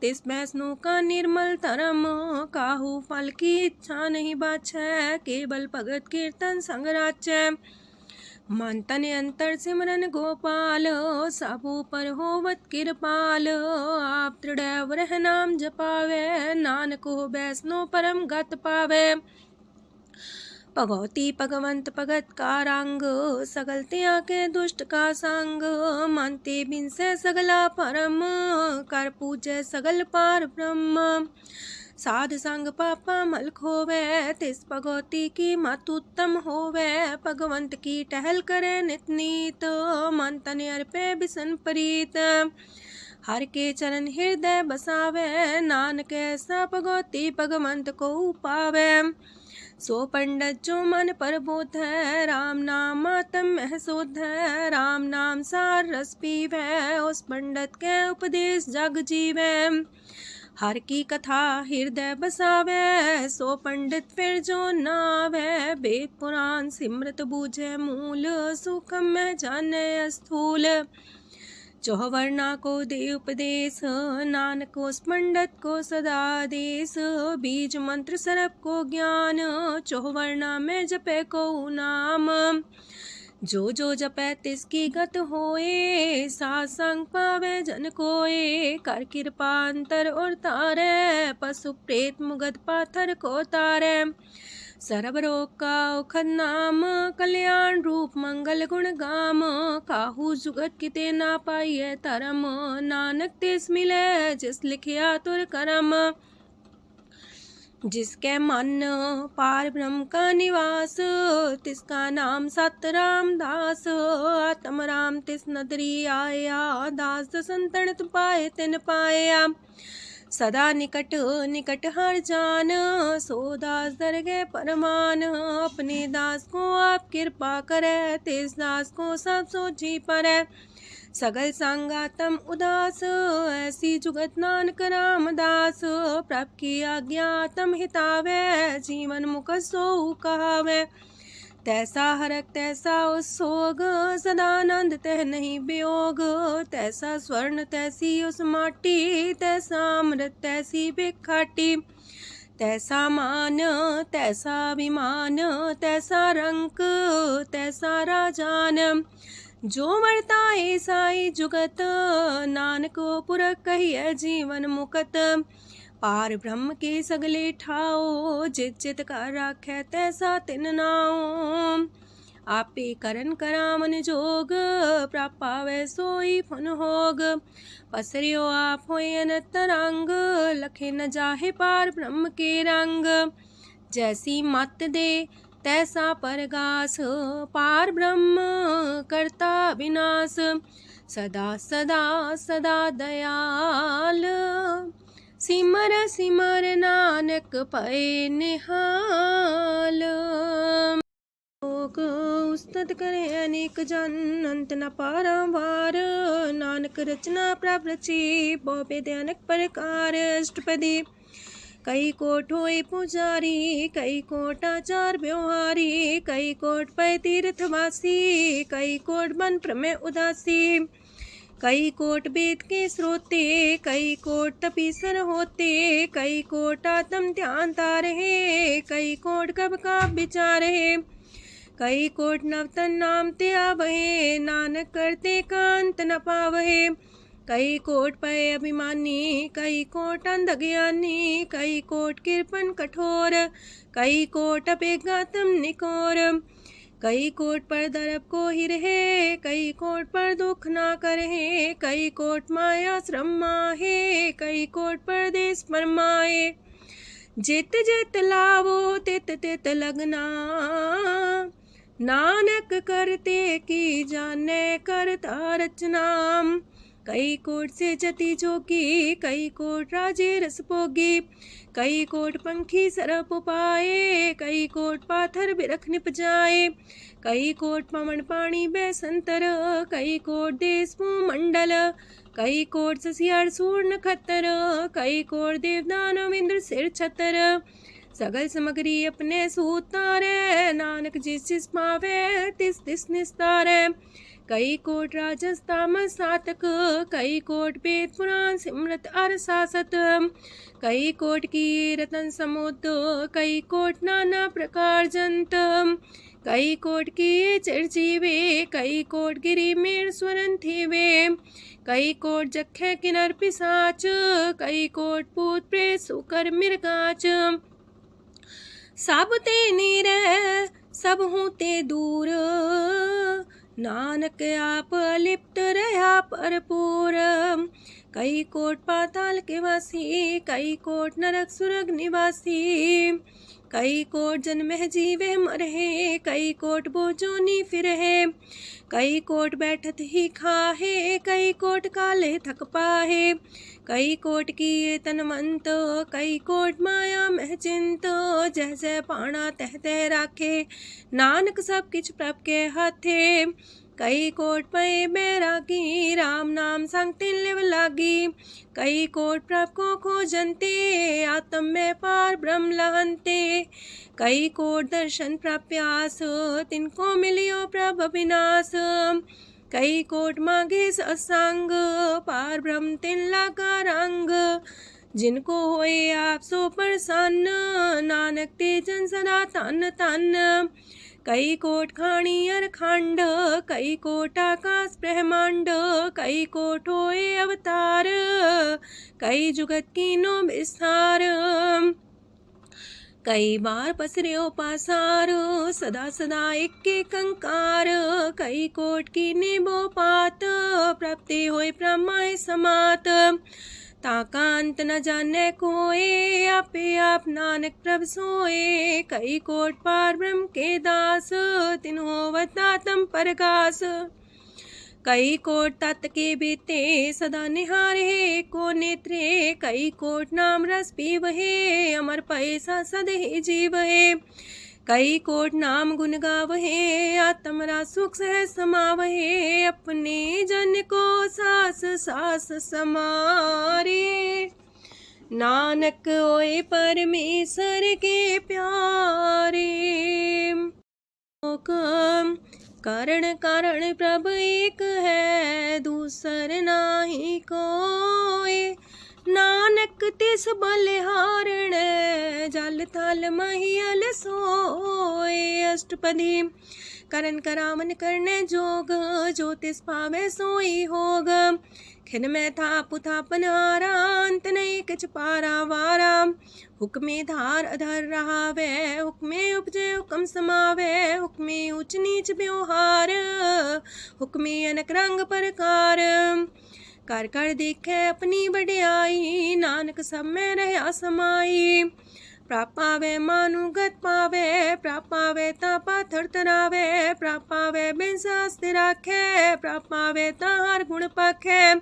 तिस बैसनो का निर्मल धरम, काहू फल की इच्छा नहीं बाछै, केवल भगत कीर्तन संग राचै, मन तन अंतर सिमरन गोपाल, सब ऊपर होवत कृपाल, आप दृढ़ रह नाम जपावे, नानक हो बैसनो परम गत पावे, भगवती भगवंत भगत का रंग, सगल त्याग के दुष्ट का संग, मानते बिन से सगला परम, कर पूजे सगल पार ब्रह्म, साध संग पापा मल खोवे, तिस भगवती की मत उत्तम होवे, भगवंत की टहल करे नित नीत, मन तन अर्पे बिसन प्रीत, हर के चरण हृदय बसावे, नानक ऐसा भगवती भगवंत को पावे, सो पंडित जो मन पर बोध है, राम नाम आत्म में शोध है, राम नाम सार रस पीवे, उस पंडित के उपदेश जग जीवे, हर की कथा हृदय बसावे, सो पंडित फिर जो नावे, वेद पुराण सिमृत बूझे मूल, सुखम में जाने स्थूल, चौवर्णा को दे उपदेश, नानक उस पंडित को सदा देश, बीज मंत्र सरप को ज्ञान, चौवर्णा में जपे को नाम, जो जो जपे तिसकी गत होए, सासंग पावे जन कोए, कर कृपा अंतर और तारे, पशु प्रेत मुगध पाथर को तारे, सर्व रोग का औखद नाम, कल्याण रूप मंगल गुण गाम, काहू जुगत किते ना पाइये तरम, नानक तिस मिले जिस लिखिया तुर करम, जिसके मन पार ब्रह्म का निवास, तिसका नाम सत रामदास। आत्म राम तिस नदरी आया, दास संतन पाए तिन पाया। सदा निकट निकट हर जान, सो दास दरगे परमान। अपने दास को आप कृपा करे, तिस दास को सब सोची परै। सगल संगातम उदास, ऐसी जुगत नानक रामदास। प्रभ की आज्ञा तम हितावे, जीवन मुख सो कहावे। तैसा हरक तैसा उत्सोग, सदानंद तह नहीं वियोग। तैसा स्वर्ण तैसी उस माटी, तैसा अमृत तैसी बिखाटी। तैसा मान तैसा अभिमान, तैसा रंक तैसा राजान। जो वर्ताए साई जुगत, नानक पुरख कहिए जीवन मुकत। पार ब्रह्म के सगले ठाओ, जित चित कर राखै तैसा तिन नाओ। आपे करन करामन जोग, प्राप पावै सोई फन होग। पसरियो आप होय अनंत रंग, लखे न जाहे पार ब्रह्म के रंग। जैसी मत दे तैसा परगास, पार ब्रह्म करता विनाश। सदा सदा सदा दयाल, सिमर सिमर नानक पए निहाल। लोक उस्तत करे अनेक जन, अंत न पारावार। नानक रचना प्रभ रची, बहु अनेक प्रकार। अष्टपदी कई कोट होए पुजारी, कई कोट आचार व्यवहारी। कई कोट पै तीर्थवासी, कई कोट बन प्रमेय उदासी। कई कोट वेद के स्रोते, कई कोट तपीसर होते। कई कोट आत्म ध्यान तारहे, कई कोट कब का विचार है। कई कोट नवतन नाम ते आवहे, नानक करते कांत न पावहे। कई कोट पय अभिमानी, कई कोट अंधज्ञानी। कई कोट कृपन कठोर, कई कोट अपेगातम निकोर। कई कोट पर दरब को ही रहे, कई कोट पर दुख ना करहे। कई कोट माया श्रम माहे, कई कोट परदेश फरमाए। जित जित लावो तित तित लगना, नानक करते की जाने करता रचना। कई कोट से जति जोगी, कई कोट राजे रस भोगी। कई कोट पंखी सरप पाए, कई कोट पाथर बिरख निप जाए। कई कोट पवन पानी बैसंतर, कई कोट देश मंडल। कई कोट ससियार सूर नखतर, कई कोट देवदानव इंद्र सिर छतर। सगल सामग्री अपने सूतारे, नानक जिस जिस पावे तिस तिस निस्तारे। कई कोट राजस तामस सातक, कई कोट वेद पुराण सिमरत अर सासत। कई कोट की रतन समुद्र, कई कोट नाना प्रकार जंत। कई कोट की चिरजीवे, कई कोट गिरी मेर स्वरन थीवे। कई कोट जखे किनर पिसाच, कई कोट पूत प्रेत सुकर मिर्गाच। सब ते नीरे सब हूँ ते दूर, नानक आप अलिप्त रहा भरपूर। कई कोट पाताल के वासी, कई कोट नरक सुरग निवासी। कई कोट जन्म जीवे मरहे, कई कोट बोझोनी फिरहे। कई कोट बैठत ही खाहे, कई कोट काले थक पाहे। कई कोट किए तनवंत, कई कोट माया मह चिंत। जह जह पाणा तह तह राखे, नानक सब किछ प्रभ के हाथे। कई कोट पए बैरागी, राम नाम संग तिन लिव लागी। कई कोट प्रभ को खोजंते, आत्म में पार ब्रह्म लहंते। कई कोट दर्शन प्रप्यास, तिनको मिलियो प्रभ अविनाश। कई कोट मांगे सत्संग, पार ब्रह्म तिन लागा रंग। जिनको होए आप सो प्रसन्न, नानक ते जन सदा तन तन। कई कोट खाणी अर खंड, कई कोट आकाश ब्रह्मांड। कई कोट होए अवतार, कई जुगत कीनो विस्तार। कई बार पसर्यो पासार, सदा सदा एक कंकार। कई कोट की निबो पात, प्राप्ति होए प्रमाय समात। ताका अंत न जाने कोय, आपे आप नानक प्रभ सोए। कई कोट पार ब्रह्म के दास, तिन होवत आत्म परगास। कई कोट तत् के बीते, सदा निहारे को नेत्रे। कई कोट नाम रस पीवहे, अमर पैसा सदहि जीवहे। कई कोट नाम गुण गावहे, आत्मरा सुख सह समावहे। अपने जन को सास सास समारे, नानक होए परमेश्वर के प्यारे। कारण कारण प्रभ एक है, दूसर नाही कोय। नानक तिस बलिहारण, जल थल महियल सोय। अष्टपदी करन करावन करने जोग, जो तिस पावे सोई होग। खिन में था पुथापन हारा, अंत नहीं किछ पारा वारा। हुक्मे धार अधर रहावे, हुक्मे उपजे हुक्म समावे। हुक्मे ऊंच नीच व्यवहार, हुक्मे अनक रंग प्रकार। कर कर देखे अपनी बड़ियाई, नानक सब में रहा समाई। प्राप पावे मानुगत पावे, प्राप पावे ता पाथर तरावे। प्राप पावे बिन शास्त्र राखे, प्राप पावे ता हर गुण पाखे।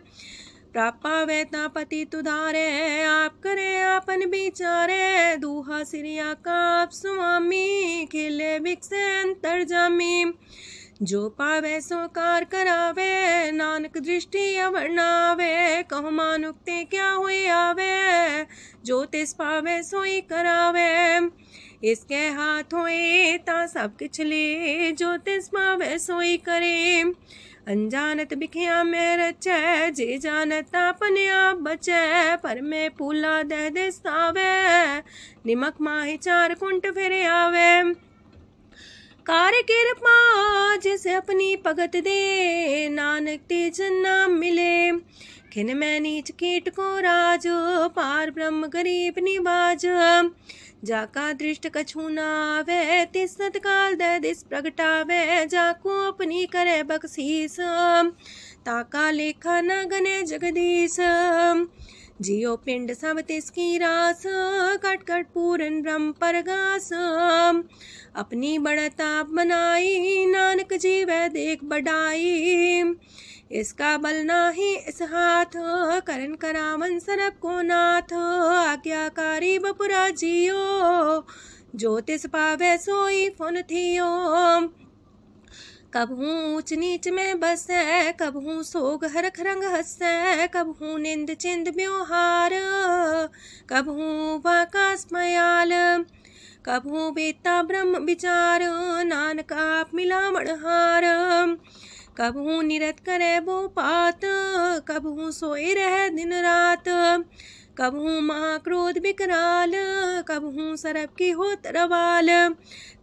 प्राप पावे ता पति तुधारे, आप करे आपन विचारे। दूहा सिरिया का आप स्वामी, खिले बिकसे अंतर जामी। जो पावे सो कार करावे, नानक दृष्टि अवर्णावे। कहु मानुक्ते क्या हुए आवे, जो तिस पावे सोई करावे। इसके हाथ होए ता सब किछ ले, जो तिस पावे सोई करे। अनजानत बिखिया में रचै, जे जानत अपने आप बचै। पर में पूला दह दिसावे, निमक माही चार कुंट फिर आवे। कार कृपा जिसे अपनी भगत दे, नानक तेज नाम मिले। खिन में नीच कीट को राज, पार ब्रह्म गरीब निवाज। जाका दृष्ट कछु न आवे, तिस सतकाल दह दिस प्रगटावे। जाको अपनी करे बख्शीस, ताका लेखा न गने जगदीश। जियो पिंड सब तिसकी रास, कट कट पूरन ब्रह्म परगास। अपनी बढ़ता बनाई, नानक जीवै देख बढ़ाई। इसका बल नाही इस हाथ, करन करावन सरब को नाथ। आज्ञाकारी बपुरा जियो, जो तिस पावे सोई फुन थियो। कबहू ऊंच नीच में बसै, कबहू सोग हरख रंग हंसै। कबहू निंद चिंद व्यवहार, कबहू वाकास मयाल। कबहू बेता ब्रह्म विचार, नानक आप मिलावण हार। कबहू निरत करे वो पात, कबहू सोए रह दिन रात। कबहू महाक्रोध विकराल, कबहू सरब की होत रवाल।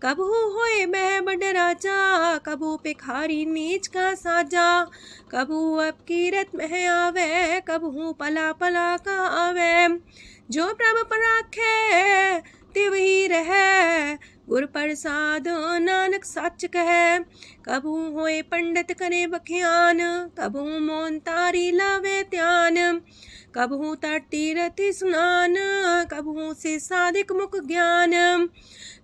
कबहू होए बह बड़ राजा, कबहू भिखारी नीच का साजा। कबहू अब कीरत में आवे, कबहू पला पला का आवे। जो प्रभ पर राखे तिव ही रहे, गुर प्रसाद नानक सच कहे। कबहू होए पंडित करे बख्यान, कबहू मोन तारी लावे ध्यान। कबहू तट तीरथ स्नान, कबहू से साधिक मुख ज्ञान।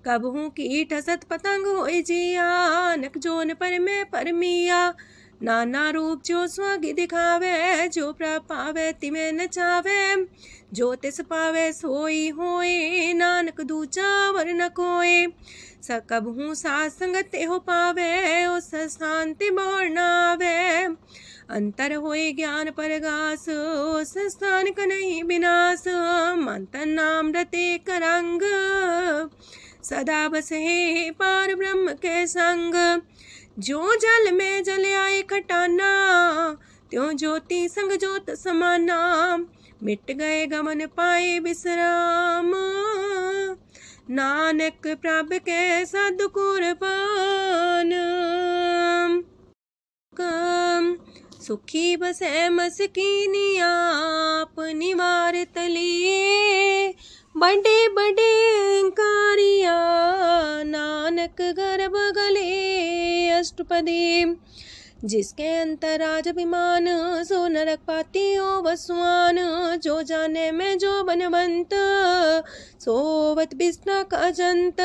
कबहू कीट हसत पतंग होए जिया, नक जोन पर में परमिया। नाना रूप जो स्वागी दिखावे, जो प्रभ पावे तिमें नचावे। जो तिस पावे सोई होए, नानक दूजा वर न कोय। कबहू साथ संगत हो पावे, उस शांति मोर नावे। अंतर होए ज्ञान परगास, उस स्थान का नहीं विनाश। मंतन नाम रते करंग, सदा बस है पार ब्रह्म के संग। जो जल में जल आए खटाना, त्यों ज्योति संग ज्योत समाना। मिट गए गमन पाए विश्राम, नानक प्रभ के सद्कुर्बान। सुखी बसे मस्कीनिया, अपनी वार तली। बड़े बड़े कारिया, नानक गर्भ गले। अष्टपदी जिसके अंतराज अभिमान, सो नरक पाती हो वसुआन। जो जाने में जो बनवंत, सोवत बिस्ना का जंत।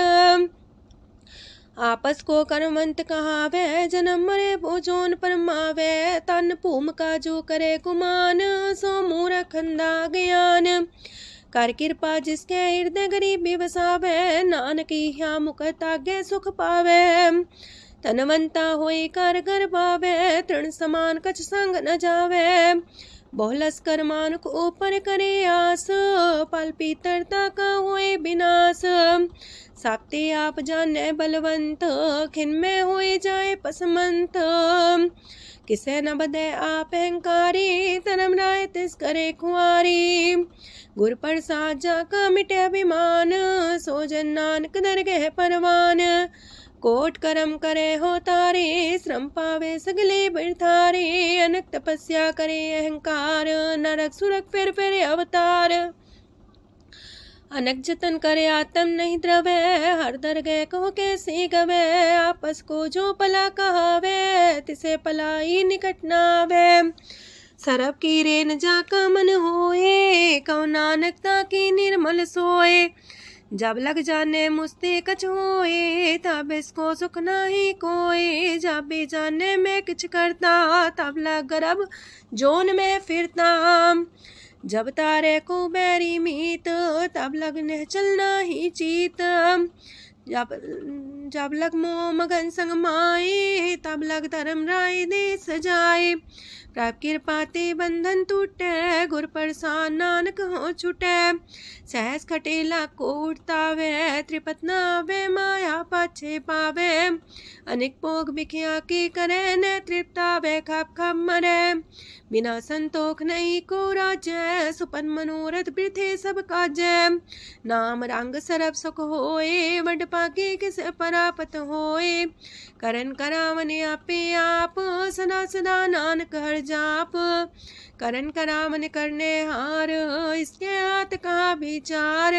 आपस को कर्मवंत कहावे, जन्म मरे भोजोन परमावे। तन भूम का जो करे गुमान, सो मूर्ख अंधा ज्ञान। कर कृपा जिसके हृदय गरीबी बसावे, नानकी ह्या मुख तागे सुख पावे। तनवंता होई कर घर पावे, तृण समान कछ संग न जावे। बहुलस कर मानुक ऊपर करे आस, पल पीतरता का होए विनाश। साप्ते आप जाने बलवंत, खिन में होए जाए पसमंत। किसे न बदे आप अहंकारी, धर्म राय तिस करे खुआरी। गुर प्रसाद जाका मिटे अभिमान, सो जन नानक दरगह परवान। कोट कर्म करे हो तारे, श्रम पावे सगले बिरथारे। अनक तपस्या करे अहंकार, नरक सुरक फिर अवतार। अनक जतन करे आत्म नहीं द्रवे, हर दरगह कहो कैसे गवे। आपस को जो पला कहावे, तिसे पलाई निकट नावे। सरब की रेन जाका मन होए, कहो नानकता की निर्मल सोए। जब लग जाने मुस्ते कछ होए, तब इसको सुख नाही कोई। जब भी जाने में किछ करता, तब लग गर्भ जोन में फिरता। जब तारे को बैरी मीत, तब लगने चलना ही चीत। जब लग मोह मगन संग माए, तब लग धर्म राय दे सजाए। प्रभ कृपा ते बंधन टूटे, गुर प्रसाद नानक हो छूटे। सहस खटेला को उठतावे, त्रिपत नावे माया पाछे पावे। अनेक भोग बिखिया की करे, न तृप्तावे खप खप मरे। बिना संतोख नहीं को राजै, सुपन मनोरथ वृथे सब काजै। नाम रंग सरब सुख होए, वड पाके किस परापत होए। करन करावन आपे आप, सदा सदा नानक हर जाप। करन करावन करने हार, इसके हाथ का विचार।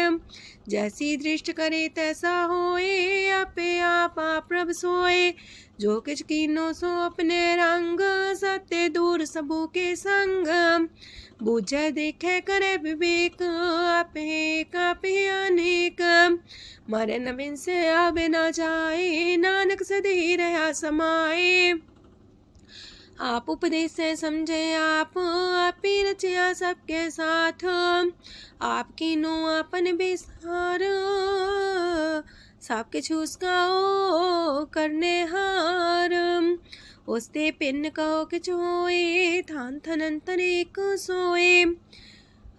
जैसी दृष्ट करे तैसा होए, आपे आप प्रभ सोए। जो किछ कीनो सो अपने रंग, सत्य दूर सबू के संग। बूझे देखे करे विवेक, आपे अनेक। मरे न बिन से आवे न जाए, नानक सदी रहा समाए। आप उपदेश से समझे आप ही रचिया सबके साथ। आपकी नो आपन बेसार, सब किछ उसका ओ करने हार। उसते पिन कहो किछ होए, थान थन अंतर एक सोए।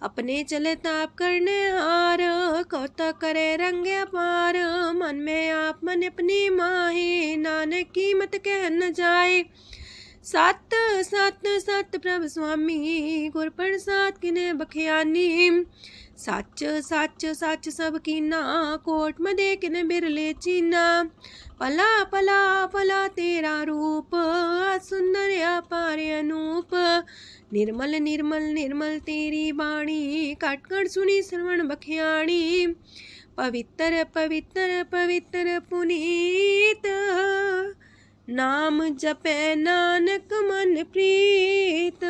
अपने चले ताप करने हार, कौतक करे रंग अपार। मन में आप मन अपनी माहे, नानक की मत कह न जाए। सत सत सत प्रभ स्वामी, गुर प्रसाद किने बखियानी। सच सच सच सब कीना, कोट मदे किने बिरले चीना। पला पला पला तेरा रूप, सुंदर अपार अनूप। निर्मल निर्मल निर्मल तेरी बाणी, काट कर सुनी श्रवण बखियाणी। पवित्र पवित्र पवित्र पुनीत, नाम जपे नानक मन प्रीत।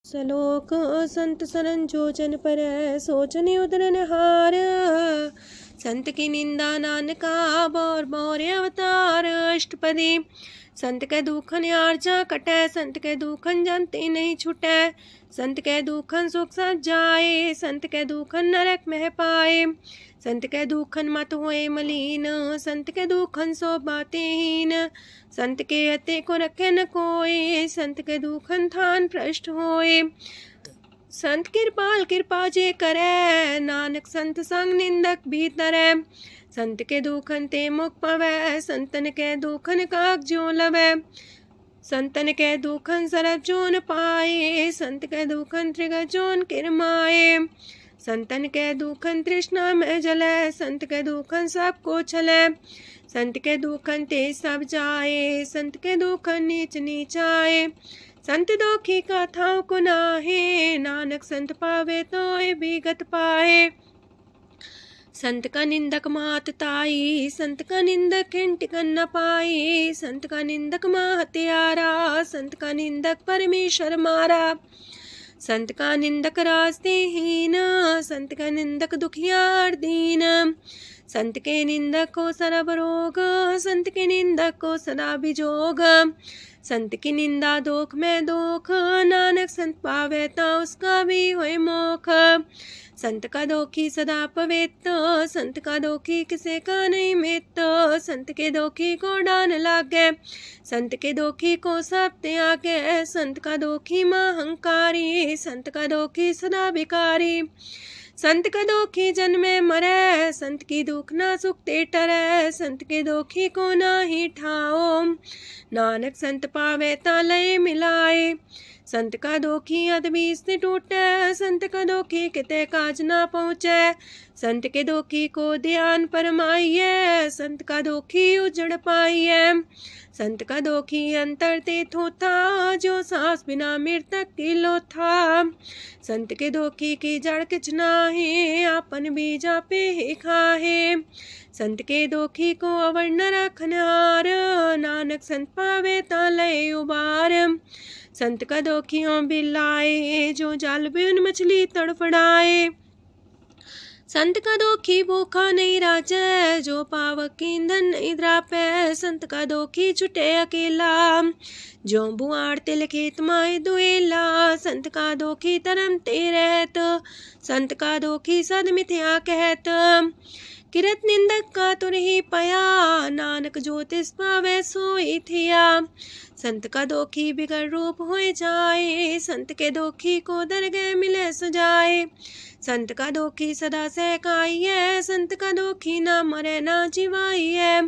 सलोक संत सरन जो जन पर, सोचन उदरन हार। संत की निंदा नानका, बौर बौर अवतार। अष्टपदी संत के दुखन आर्जा कटै, संत के दुखन जानते नहीं छुटै। संत के दुखन सुख सब जाए, संत के दुखन नरक में पाए। संत के दुखन मत होए मलीन, संत के दुखन सो बातें हीन। संत के अते को रखे न कोई, संत के दुखन थान भ्रष्ट होए। संत कृपाल कृपा जे करे, नानक संत संग निंदक भीतरै। संत के दुखन ते मुख पवै, संतन के दुखन काक जो लवै। संतन के दुखन सरब जोन पाए, संत के दुखन त्रिग जोन किरमाए। संतन के दुखन तृष्णा में जले, संत के दुखन सबको छले। संत के दुखन ते सब जाए, संत के दुखन नीच नीचाए। संत दोखी कथाओं को नाहे, नानक संत पावे तो विगत पाए। संत का निंदक मात ताई, संत का निंदक खिंटिकन न पाई, संत का निंदक माँ हत्यारा, संत का निंदक परमेश्वर मारा। संत का निंदक रास्ते हीन, संत का निंदक दुखियार दीन, संत के निंदक को सरब रोग, संत के निंदक को सदा बिजोग। संत की निंदा दोख में दोख, नानक संत पावे ता उसका भी होए मोख। संत का दोखी सदा पवित्र, संत का दोखी किसे का नहीं मित, संत के दोखी को डान लागे, संत के दोखी को सब त्यागे, संत का दोखी महांकारी, संत का दोखी सदा भिकारी। संत का दोखी जन्मे मरे, संत की दुख ना सुख ते टरे, संत के दोखी को ना ही ठाओ, नानक संत पावे ता लय मिलाए। संत का दोखी अदबीस से टूटे, संत का दोखी किते काज ना पहुँचे, संत के दोखी को ध्यान परमाइए, संत का दोखी उजड़ पाइए। संत का दोखी अंतर ते थोथा, जो सांस बिना मृतक की लोथा। संत के दोखी की जड़ किछ नाहे, आपन बीजा पे ही खाहे। संत के दोखी को अवर न रखनहार, नानक संत पावे ता लय उबार। संत का दोखियों बिलाए, जो जाल बिन मछली तड़फड़ाए। संत का दोखी भूखा नहीं राजे, जो पावक ईंधन नहीं द्रापे। संत का दोखी छुटे अकेला, जो बुआड़ तिल खेत माए दुएला। संत का दोखी तरम ते रहत, संत का दोखी सद मिथ्या कहत। किरत निंदक का तुर ही पया, नानक जो तिस पावे सोई थिया। संत का दोखी बिगड़ रूप होए जाए, संत के दोखी को दरगह मिले सजाए। संत का दोखी सदा सहकाइए, संत का दोखी ना मरे ना जिवाइए।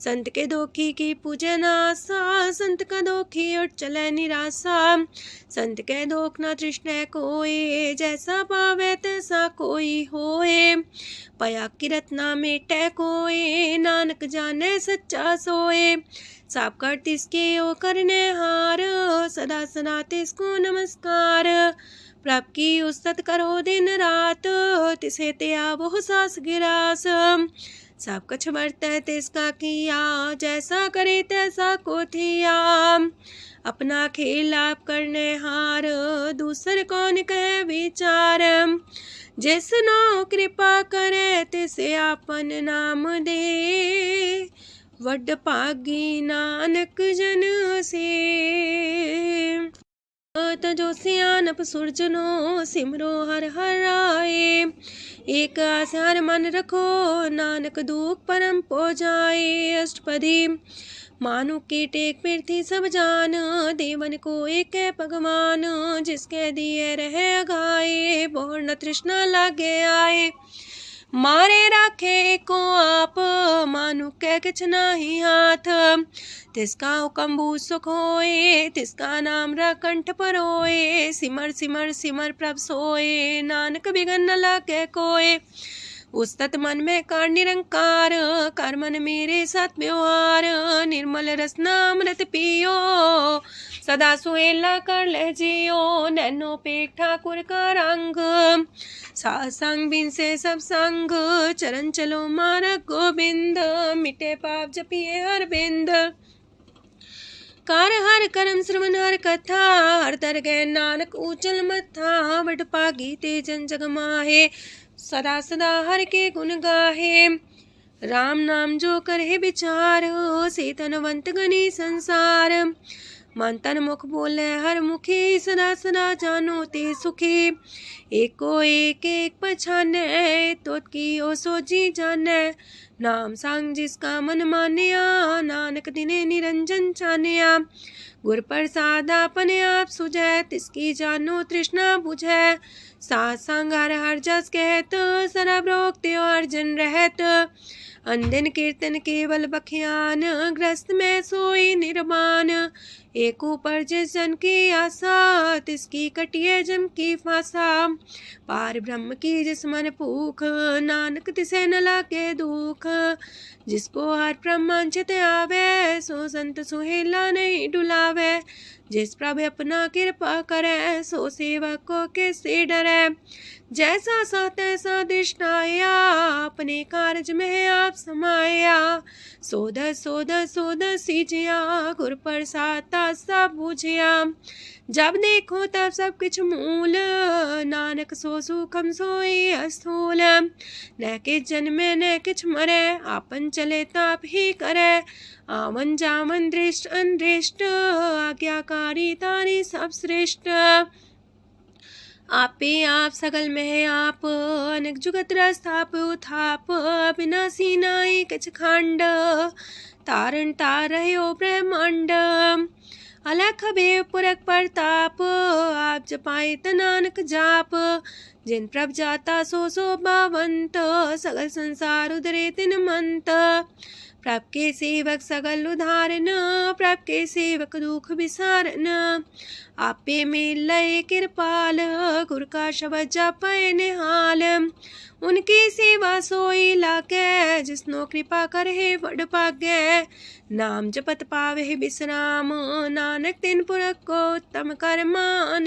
संत के दोखी की पूजे ना आशा, संत का दोखी उठ चले निराशा। संत के दोख ना तृष्णा कोई, जैसा पावे तैसा कोई होए। पया किरत ना मेटे कोई, नानक जाने सच्चा सोए। साप कर तिसके ओ करने हार, सदा सदा तिसको नमस्कार। प्रभ की उस्तत करो दिन रात, तिसे त्या वो सास गिरास। सब कछ बरतै तिसका किया, जैसा करे तैसा को थिया। अपना खेल आप करने हार, दूसर कौन कहे विचार। जिसनो कृपा करे तिसे आपन नाम दे, वड भागी नानक जन से। तजो सियानप सुरजनो, सिमरो हर हर आए। एक आसार मन रखो, नानक दुख परम पो जाए। अष्टपदी मानु की टेक पृथ्वी सब जान, देवन को एक है भगवान। जिसके दिए रहे अघाए, बोर न तृष्णा लागे आए। मारे राखे को आप, मानु के किछ नाही हाथ। तिसका हुक्म सुख होए, तिसका नाम कंठ पर होए। सिमर सिमर सिमर प्रभ सोए, नानक बिगन न लागे कोय। उस्तत मन में कर निरंकार, कर मन मेरे साथ व्यवहार। निर्मल रसना अमृत पियो, सदा सुहेला कर ले जियो। नैनो पेट ठाकुर का रंग, सासंग बिन से सब संग। चरण चलो मार्ग गोविंद, मिटे पाप जपिए हर बिंद। कार हर करम श्रवण हर कथा, हर तर गए नानक ऊचल मथा। बट पागी तेजन जग माहे, सदा सदा हर के गुण गाहे। राम नाम जो करे विचार, से तनवंत गनी संसार। मन तन मुख बोले हर मुखी, सदा सदा जानो ते सुखी। एको एक एक पछाने, तो की ओ सोची जाने। नाम सांग जिसका मन मानिया, नानक दिने निरंजन छानिया। गुर प्रसाद अपने आप सुझै, तिसकी जानो तृष्णा बुझै। सात संग हर हर जस कहत, सरब रोग त्यो अर्जन रहत। अंदिन कीर्तन केवल बख्यान, ग्रस्त में सोई निर्वाण। एक ऊपर जिस जन की आशा, तिसकी कटिए जम की फांसा। पार ब्रह्म की जिस मन भूख, नानक तिसे न लागे दुख। जिसको हर प्रमांचित आवे, सो संत सुहेला नहीं डुलावे। जिस प्रभु अपना कृपा करे, सो सेवक को किससे डरे। जैसा सा तैसा दृष्टाया, अपने कारज में आप समाया। सोध सोध सोध सीजिया, गुर प्रसाद सब बूझिया। जब देखो तब सब कुछ मूल, नानक सो सुखम सोई अस्थूल। न किछ जन्मे न किछ मरे, आपन चले ताप ही करे। आवन जावन दृष्ट अनदृष्ट, आज्ञाकारी तारी सब श्रेष्ठ। आपे आप सगल में आप, अनेक जुगत रस्थाप उथाप। विनाशी नाई किछ खंड, तारण तार रह्यो ब्रह्मांड। अलख बेव पुरख प्रताप, आप जपाए त नानक जाप। जिन प्रभ जाता सो शोभावंत, सगल संसार उधरे तिन मंत। प्रभ के सेवक सगल उधारन, प्रभ के सेवक दुख विसारन। आपे में लय कृपाल, गुर का शब्द जपै निहाल। उनकी सेवा सोई लागे, जिसनो कृपा करे बड़ भागे। नाम जपत पावे विश्राम, नानक तिन पुरख को उत्तम कर मान।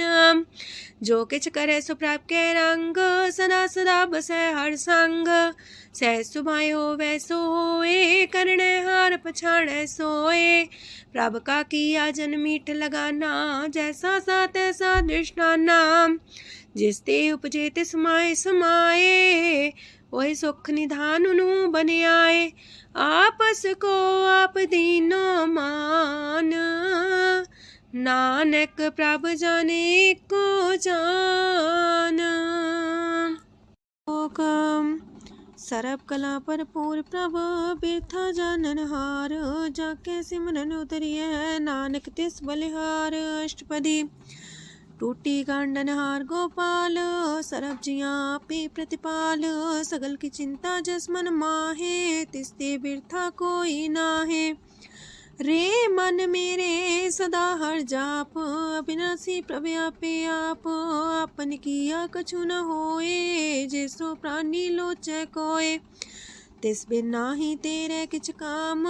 जो किछ करे सो प्रभ के रंग, सदा सदा बसै हर संग। सहज सुभाय होवै सो होए, करणे हार पछाड़ै सोए। प्रभ का किया जन मीठ लगाना, जैसा सा तैसा दृष्टाना। जिस ते उपजे तिस माय समाए, ओहि सुख निधान उनु बन आए। आपस को आप दीनो मान, नानक प्रभ जाने को जान। सरब कला पर पूर प्रभ, बिरथा जानन हार। जाके सिमरन उतरिए, नानक तिस बलिहार। अष्टपदी। टूटी गांडन हार गोपाल, सरब जिया पे प्रतिपाल। सगल की चिंता जस मन माहे, तिसते बिरथा कोई नाहे। रे मन मेरे सदा हर जाप, अविनाशी प्रभ आपे आप। आपन किया कछु न होए, जैसो प्राणी लोचै कोय। तिस बिन नाही तेरे किछ काम,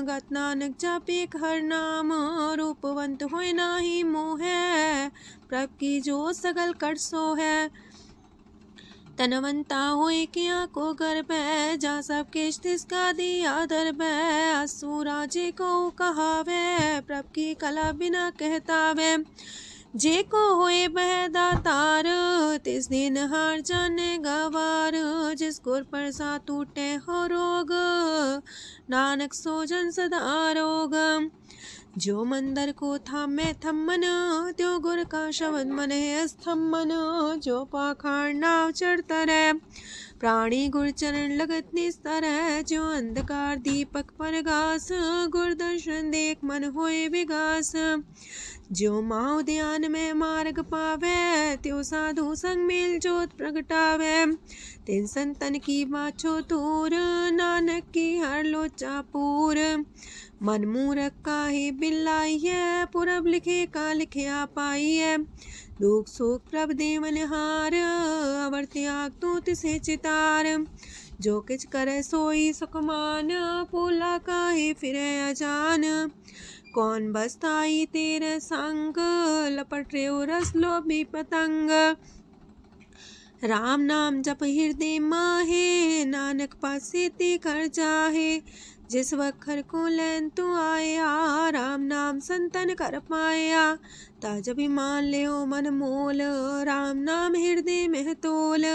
गत नानक जापे हर नाम। रूपवंत होय नाही मोह, प्रभ की जो सगल कर सो है। तनवंता होए किया को गर्भ, जा सब किछ तिसका दिया दर्ब। असु राजे को कहावे, प्रभ की कला बिना कहतावे। जे को होए बह दातार, तिस दिन हार जाने गवार। जिस गुर प्रसाद टूटे हो रोग, नानक सो जन सदा रोग। जो मंदर को थामे थम्मन, त्यो गुर का शब्द मन है स्तम्भन। जो पाखाड़ नाव चढ़ता रहे, प्राणी गुर चरण लगत निस्तर। जो अंधकार दीपक पर घास, गुर दर्शन देख मन होए विगास। जो माओ ध्यान में मार्ग पावे, त्यो साधु संग मेल जोत प्रगटावे। तिन संतन की बाछो तूर, नानक की हर लोचा पूर। मन मूरख काहे बिलाइए, पुरब लिखे का लिखिया पाइए। दुख सुख प्रभ देवन हार, अवर त्याग तू तिसे चितार। जो किछ करे सोई सुखमान, पोला काहे फिरे अजान। कौन बसताई तेरे संग, लपट रे रस लोभी पतंग। राम नाम जप हृदय माहे, नानक पासे ते कर जाहे। जिस वखर को लैन तू आया, राम नाम संतन कर पाया। ताज अभिमान ले मन मोल, राम नाम हृदय में तोल।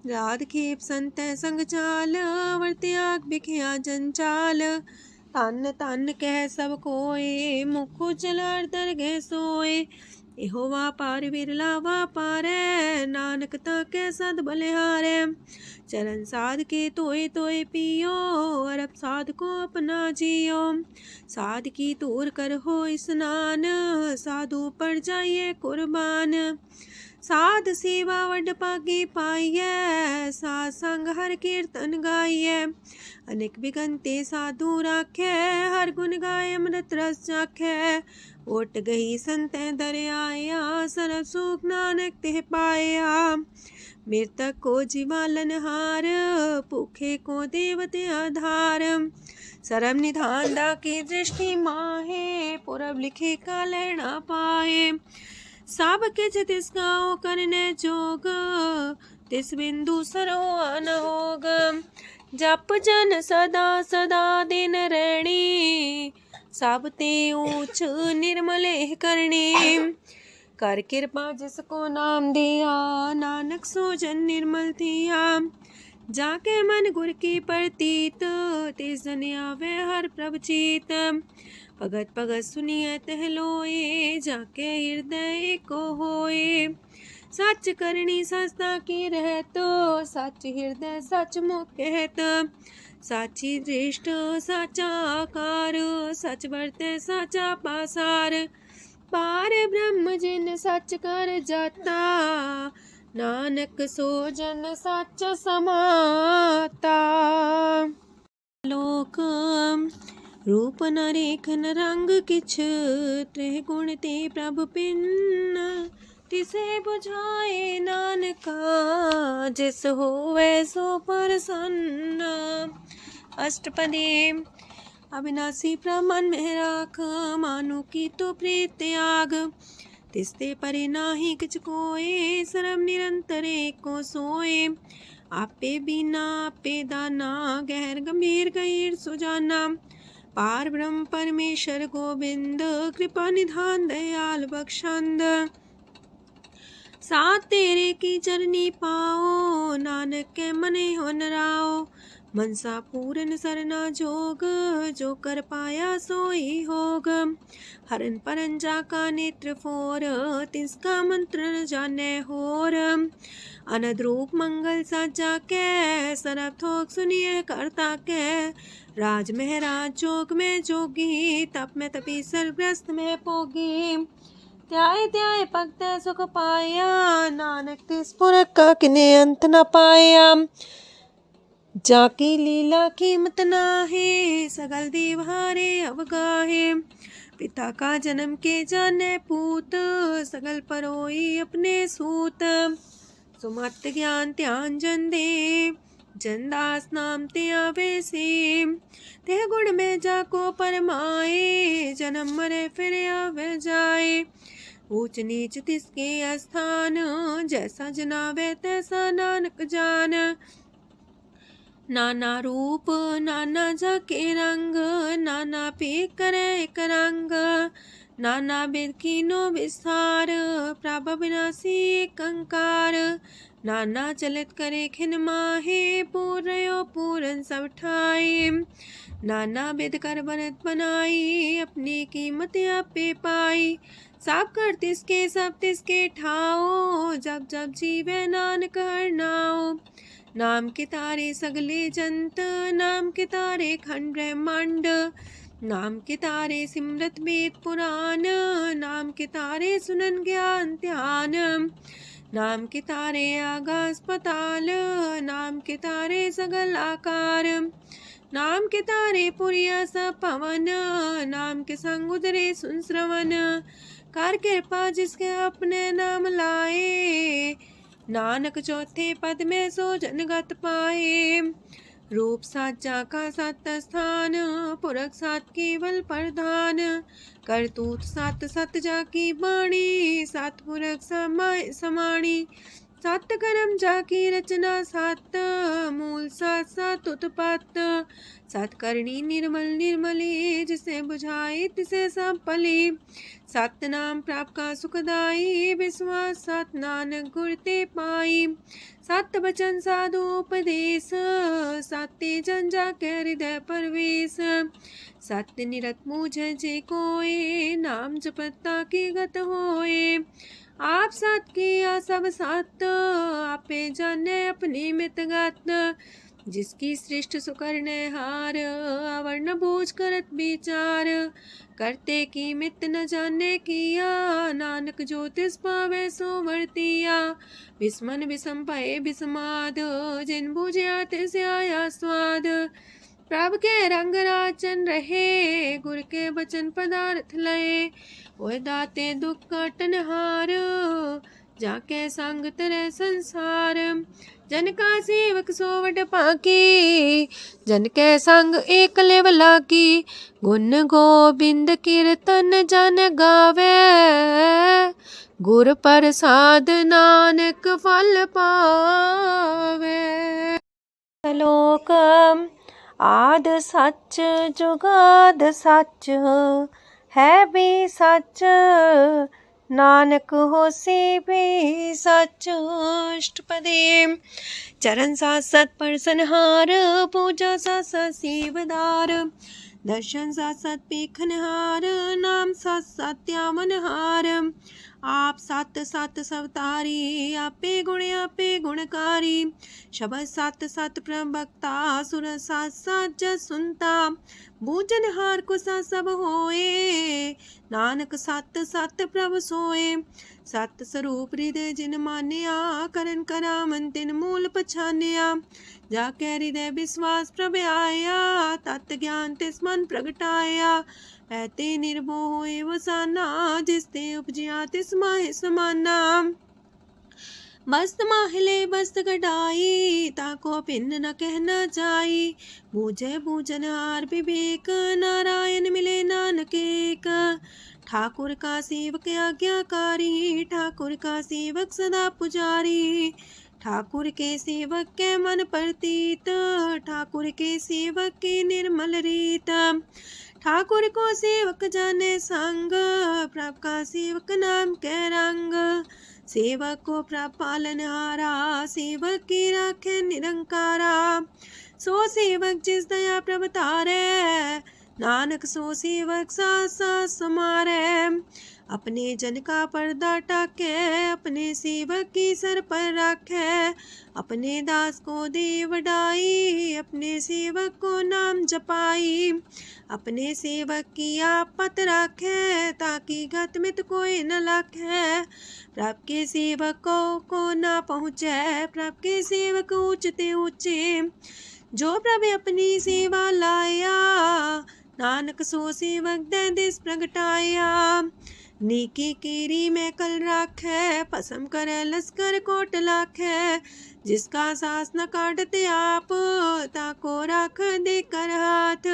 राध खेप संत संग चाल, वर त्याग बिखिया जंचाल। तन तन कह सब कोय, मुखो चलार दरगह सोए। एहो वापार विरला वापारै, नानक ताके सद बलिहारै। चरण साध के तोय तोय पियो, अरब साध को अपना जियो। साध की तूर कर हो स्नान, साधु पर जाइए कुर्बान। साध सेवा वड पागे पाइए, साध संग हर कीर्तन गाइए। अनेक बिगंते साधु राखे, हर गुण गाय अमृत रस चाखे। ओट गई संत दर आया, सरब सुख नानक तिह पाया। मृतक को जीवालन हार, भूखे को देवते आधार। सरब निधान डाकी दृष्टि माहे, पुरब लिखे का लेना पाए। सब किछ तिस गाओ करने जोग, तिस बिंदु सरोआ न होग। जप जन सदा सदा दिन रैणी, सब ते ऊंच निर्मले करणी। कर कृपा जिसको नाम दिया, नानक सो जन निर्मल थिया। जाके मन गुर की प्रतीत, तिस जन आवे हर प्रभ चीत। भगत भगत सुनिए तह लोए, जाके हृदय को होए। सच करनी सस्ता की रहत, सच हृदय सच मुख कहत। साची दृष्ट साचा आकार, सच बरते साचा पासार। पार ब्रह्म जिन सच कर जाता, नानक सो जन सच समाता। लोक रूप न रेखन रंग किछ, त्रिह गुण ते प्रभ पिन्न। तिसे बुझाए नानका, जिस होवे सो प्रसन्न। अष्टपदी। अविनाशी प्रमन में राख, मानो की तो प्रीत त्याग। तिसते परे नाही किछ कोय, सर्व निरंतर एको सोए। आपे बिना आपे दाना, गहर गंभीर गहीर सुजाना। पार ब्रह्म परमेश्वर गोविंद, कृपा निधान दयाल बख्शंद। साथ तेरे की चरनी पाओ, नानक के मने हो नराओ। मनसा पूरन सरना जोग, जो कर पाया सोई होग। हरन परन जाका नेत्र फोर, तिसका मंत्र न जाने होर। अनद रूप मंगल साजा के, सरब थोक सुनिए करता के। राज महराज जोग में जोगी, तप में तपी सर्वग्रस्त में पोगी। त्याय त्याय भक्त सुख पाया, नानक तिस पुरख का किने अंत न पाया। जाकी लीला कीमत नाहे, सगल देव हारे अवगाहे। पिता का जन्म के जाने पूत, सगल परोई अपने सूत। सुमत ज्ञान ध्यान जन दे, जनदास नाम ते आवे से। तेह गुण में जाको परमाए, जन्म मरे फिर आवे जाए। ऊंच नीच तिसके स्थान, जैसा जनावे तैसा नानक जान। नाना रूप नाना जाके रंग, नाना पे करे एक रंग। नाना बिद कीनो विस्तार, प्रभ विनाशी एक अंकार। नाना चलित करे खिन माहे, पूर्यो पूरन सब ठाए। नाना बिद कर बनत बनाई, अपनी कीमत आपे पाई। सब कर तिसके सब तिसके ठाओ, जब जब जीवे नानक हर नाओ। नाम के तारे सगले जंत, नाम के तारे खंड ब्रह्मांड। नाम के तारे सिमरत वेद पुराण, नाम के तारे सुनन ज्ञान ध्यान। नाम के तारे आकाश पताल, नाम के तारे सगल आकार। नाम के तारे पुरिया सब पवन, नाम के संग उदरे सुन श्रवण। कर कृपा जिसके अपने नाम लाए, नानक चौथे पद में सो जनगत पाए। रूप साचा का सत स्थान, पुरख सात केवल प्रधान। करतूत सत सत जाकी बाणी, सत पुरख समाय समाणी। सत कर्म जाकी रचना सत, मूल सत सत उत्पत्त। सत करणी निर्मल निर्मली, जिसे बुझाए तिसे सब पली। सत नाम प्राप्त का सुखदाई, विश्वास सत नानक गुर ते पाई। सत बचन साधु उपदेश, सत्य जन जाके हृदय परवेश। सत्य निरत मुझे जे कोय, नाम जपता की गत होए। आप सत किया सब सत, आपे जाने अपनी मितगत। जिसकी सृष्ट सुकरने हार, अवर्ण बूझ करत विचार। करते की मित न जाने किया, नानक जो तिस पावे सो वर्तिया। विस्मन विषम पाए विस्माद, जिन बुझिया तिस आया स्वाद। प्रभ के रंग राचन रहे, गुर के वचन पदार्थ लये। ओए दाते दुख काटन हार, जाके संग तरह संसार। जन का सेवक सोवट पाकी, जन के संग एक लेव लागी। गुण गोबिंद कीर्तन जन गावे, गुर प्रसाद नानक फल पावे। श्लोक आद सच जुगाद सच है भी सच नानक होसी भी सच। अष्टपदी चरण साथ सत परसनहार पूजा साथ साथ सेवदार दर्शन साथ साथ पेखनहार नाम साथ साथ त्यावनहार आप सत सत सवतारी आपे गुणकारी शब्द सत सत प्रवक्ता सुर साथ साथ जस सुनता बूझनहार को सा सब होए नानक सत सत प्रभ सोए। सत स्वरूप हृदय जिन मान्या करन करामन तिन मूल पछान्या जाके हृदय विश्वास प्रभ आया तत् ज्ञान तिस मन प्रगटाया ऐते निर्भो होए वसाना जिसते उपजिया तिस माहि समाना। मस्त माहिले बस्त कटाई ताको भिन्न न कहना जाई बूझे बूझन हार विवेक नारायण मिले नानक एक। ठाकुर का सेवक आज्ञाकारी ठाकुर का सेवक सदा पुजारी ठाकुर के सेवक के मन प्रतीत ठाकुर के सेवक की निर्मल रीत। ठाकुर को सेवक जाने संग प्रभ का सेवक नाम के रंग सेवक को प्रभ पालनहारा सेवक की राखे निरंकारा। सो सेवक जिस दया प्रभ तारे नानक सो सेवक सा समारे। अपने जन का पर्दा टाके अपने सेवक की सर पर रखे अपने दास को दे वडाई अपने सेवक को नाम जपाई अपने सेवक की आप पत रखे ताकि गत मित कोई न लखे। प्रभ के सेवक को ना पहुँचे प्रभ के सेवक ऊंचते ऊंचे जो प्रभ अपनी सेवा लाया नानक सो सेवक दे दिस प्रगटाया। नीकी केरी में कल राखे पसम करे लश्कर कोट लाखे जिसका सास न काटते आप ताको राख दे कर हाथ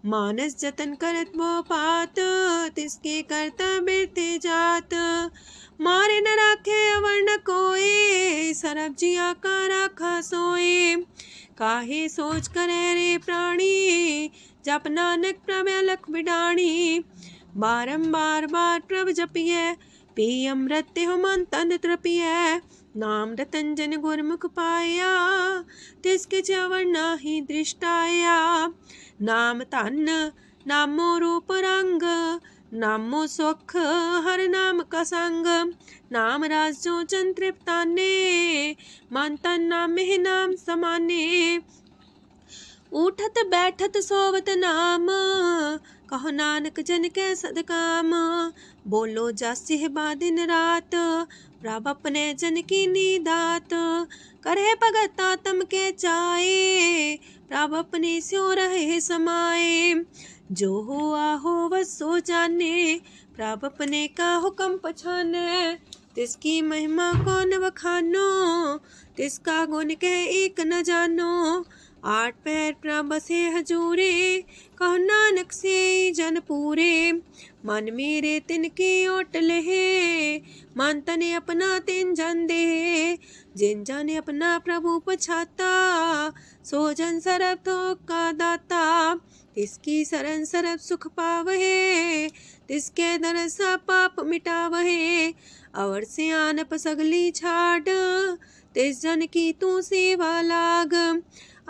मानस जतन करत वो पात तिसके करता बिरते जात मारे न राखे अवर न कोई सरब जिया का राखा सोए। काहे सोच करे रे प्राणी जप नानक प्रभ अलख बिडाणी बारंबार बार प्रभ जपिए पी अमृत हो मन तन तृपिए नाम रतन जन गुरमुख पाया तिसके चवर नाही दृष्टाया। नाम तन नामो रूप रंग नामो सुख हर नाम का संग नाम राज जो जन तृप्ताने मन तन नाम में नाम समाने। उठत बैठत सोवत नाम कहो नानक जन के सदकाम बोलो जस बा दिन रात प्रभ अपने जन की नीदात करे भगत आत्म के चाए प्रभ अपने स्यो रहे समाए। जो हुआ हो बस सो जाने प्रभ अपने का हुक्म पछाने तिसकी महिमा कौन बखानो तिसका गुण के एक न जानो। आठ पैर प्रभ से हजूरे कहो नानक से जन पूरे मन मेरे तिनकी ओट लहे मन तने अपना तिन जन दे जिन जाने अपना प्रभु पछाता सो जन सरब थोक का दाता तिसकी शरण सरब सुख पावहे तिसके दरसा पाप मिटावहे। अवर से आनप सगली छाड़ तिस जन की तू सेवा लाग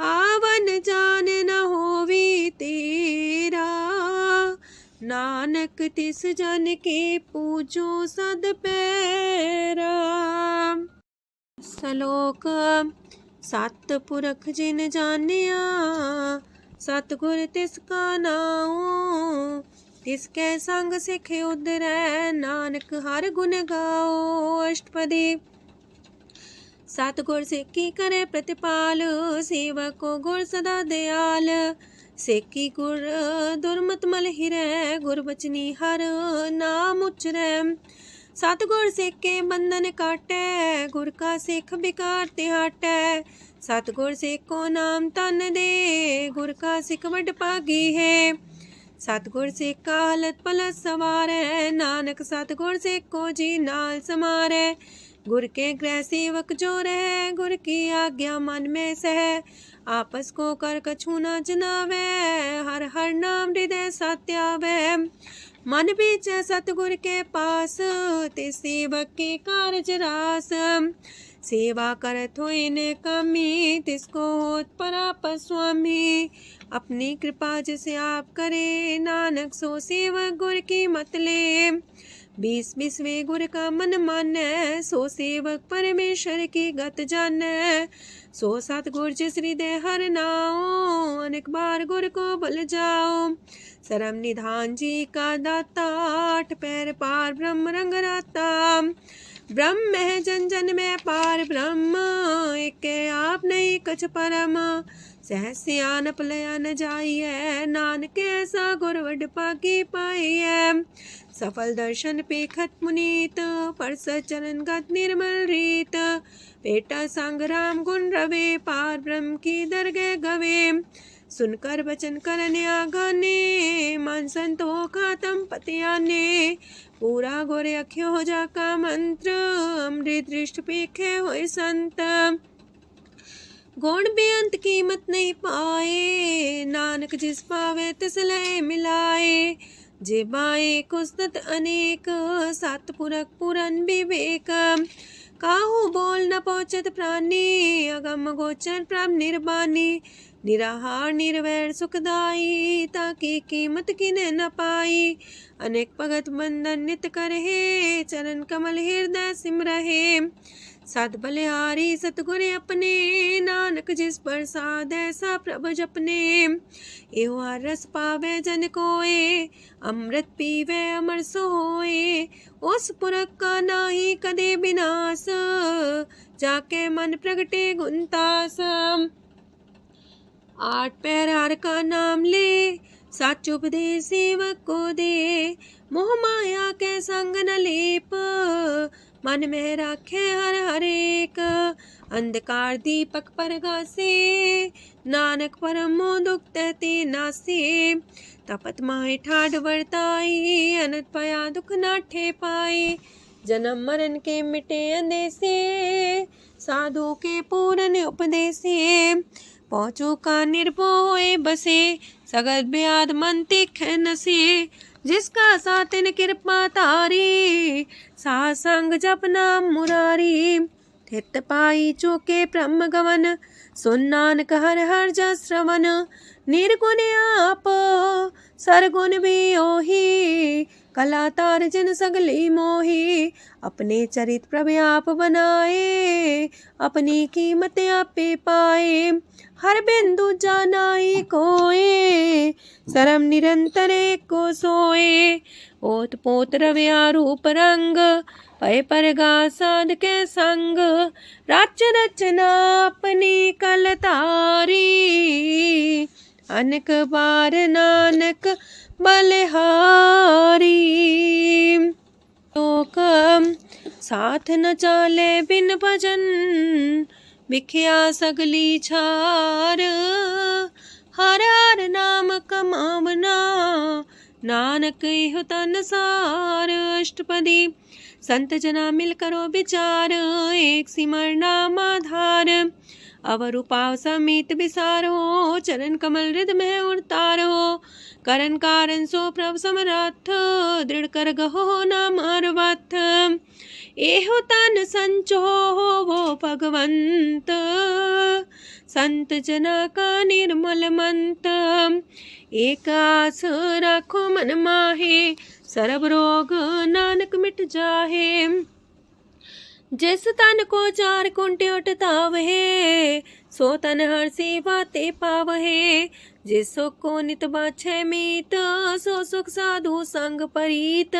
आवन जान न होवी तेरा नानक तिस जन के पूजो सद पैरा। श्लोक सत पुरख जिन जानिया सतगुर तिसका नाओ तिसके संग सिखे उदरै नानक हर गुण गाओ। अष्टपदी सतगुर सिक्की करे प्रतिपाल सेवक को गुर सदा दयाल सेकी गुर दुर्मत मल हिरै गुर बचनी हर नाम उचरै। सतगुर सिक्के बंधन काटै गुर का सिख बिकार ते हटै सतगुर सिख को नाम तन दे गुर का सिख वड पागी है। सतगुर सिख का हालत पलट सवारे, नानक सतगुर सिख को जी नाल समारे। गुर के गृह सेवक जो रहे, गुर की आज्ञा मन में सह। आपस को कर कछु न जनावे, हर हर नाम हृदय सत्यावे। मन बीचे सतगुर के पास, ते सेवक के कारज रास। सेवा करत होए ने कामी, तिसको होत परापर स्वामी। अपनी कृपा जिसे आप करे, नानक सो सेवक गुर की मत ले। 20 गुर का मन माने, सो सेवक परमेश्वर की गत जाने। सो सतगुर जिस हृदय हर नाओ, अनेक बार गुर को बल जाओ। सरम निधान जी का दाता, 8 पैर पार ब्रह्म रंग राता। ब्रह्म है जन जन में पार ब्रह्म, एक आप नहीं कछ परम। सहस सियानप लया न जाइए, नानक ऐसा गुर वड पाकी पाई है। सफल दर्शन पेखत मुनीत, परस चरण गत निर्मल रीत। पेटा संग राम गुण रवे, पार ब्रह्म की दरगह गवे। सुनकर वचन करन आगाने, मन संतो खातम पतियाने। पूरा गोरे अख्यो हो जाका मंत्र, अमृत दृष्ट पेखे होए संत। गुण बेअंत कीमत नहीं पाए, नानक जिस पावे तिस लय मिलाए। जे बाए कुस्तत अनेक, सतपुरख पुरन विवेक। काहू बोल न पहुँचत प्राणी, अगम गोचर प्रभ निर्बानी। निराहार निर्वैर सुखदाई, ताकि कीमत किने न पाई। अनेक भगत बंधन नित करहे, चरण कमल हृदय सिमरहे। सत बलिहारी सतगुर अपने, नानक जिस प्रसाद ऐसा प्रभ जपने। एहो हर रस पावे जन कोय, अमृत पीवे अमर सोए। उस पुरख का नाहि कदे विनाश, जाके मन प्रगटे गुणतास। 8 पैर हर का नाम ले, सच उपदेश सेवक को दे। मोह माया के संग न लेप, मन में राखे हर हरेक। अंधकार दीपक परगासे, नानक परम मोह दुख तहते नासे। तपत माहे ठाड वर्ताई, अनंत पया दुख नाठे पाए। जन्म मरण के मिटे अंदेसे, साधु के पूरन उपदेसे। पहुँचो का निर्भय होए बसे, सगत ब्याद मन तीखे नसे। जिसका सातिन कृपा तारी, साध संग जप नाम मुरारी। थित पाई चूके ब्रह्म गवन, सुन नानक हर हर जस श्रवण। निर्गुण आप सरगुण भी ओही, कला तार जिन सगली मोही। अपने चरित प्रभु आप बनाए, अपनी कीमत आपे पाए। हर बिंदु जानाई कोए, सरम निरंतर को सोए। ओत पोत रव्या रूप रंग, पय परगा साध के संग। राच रचना अपनी कल तारी, अनेक बार नानक बलिहारी। लोक साथ न चाले बिन भजन, बिख्या सगली छार। हर हर नाम कमावना, नानक इह तन सार। अष्टपदी संत जना मिल करो विचार, एक सिमर नाम आधार। अवर उपाव समीत विसारो, चरण कमल हृद में उतारो। करन कारण सो प्रभ समरथ, दृढ़ कर गहो नाम अर्वथ। एहो तन संचो हो वो भगवंत, संत जना का निर्मल मंत। एक आस राखो मन माहे, सरब रोग नानक मिट जाहे। जिस तन को 4 कुंटे उठतावहे, सो तन हर सेवा ते पावहे। जिस सुख को नित बाछे मीत, सो सुख साधु संग परीत।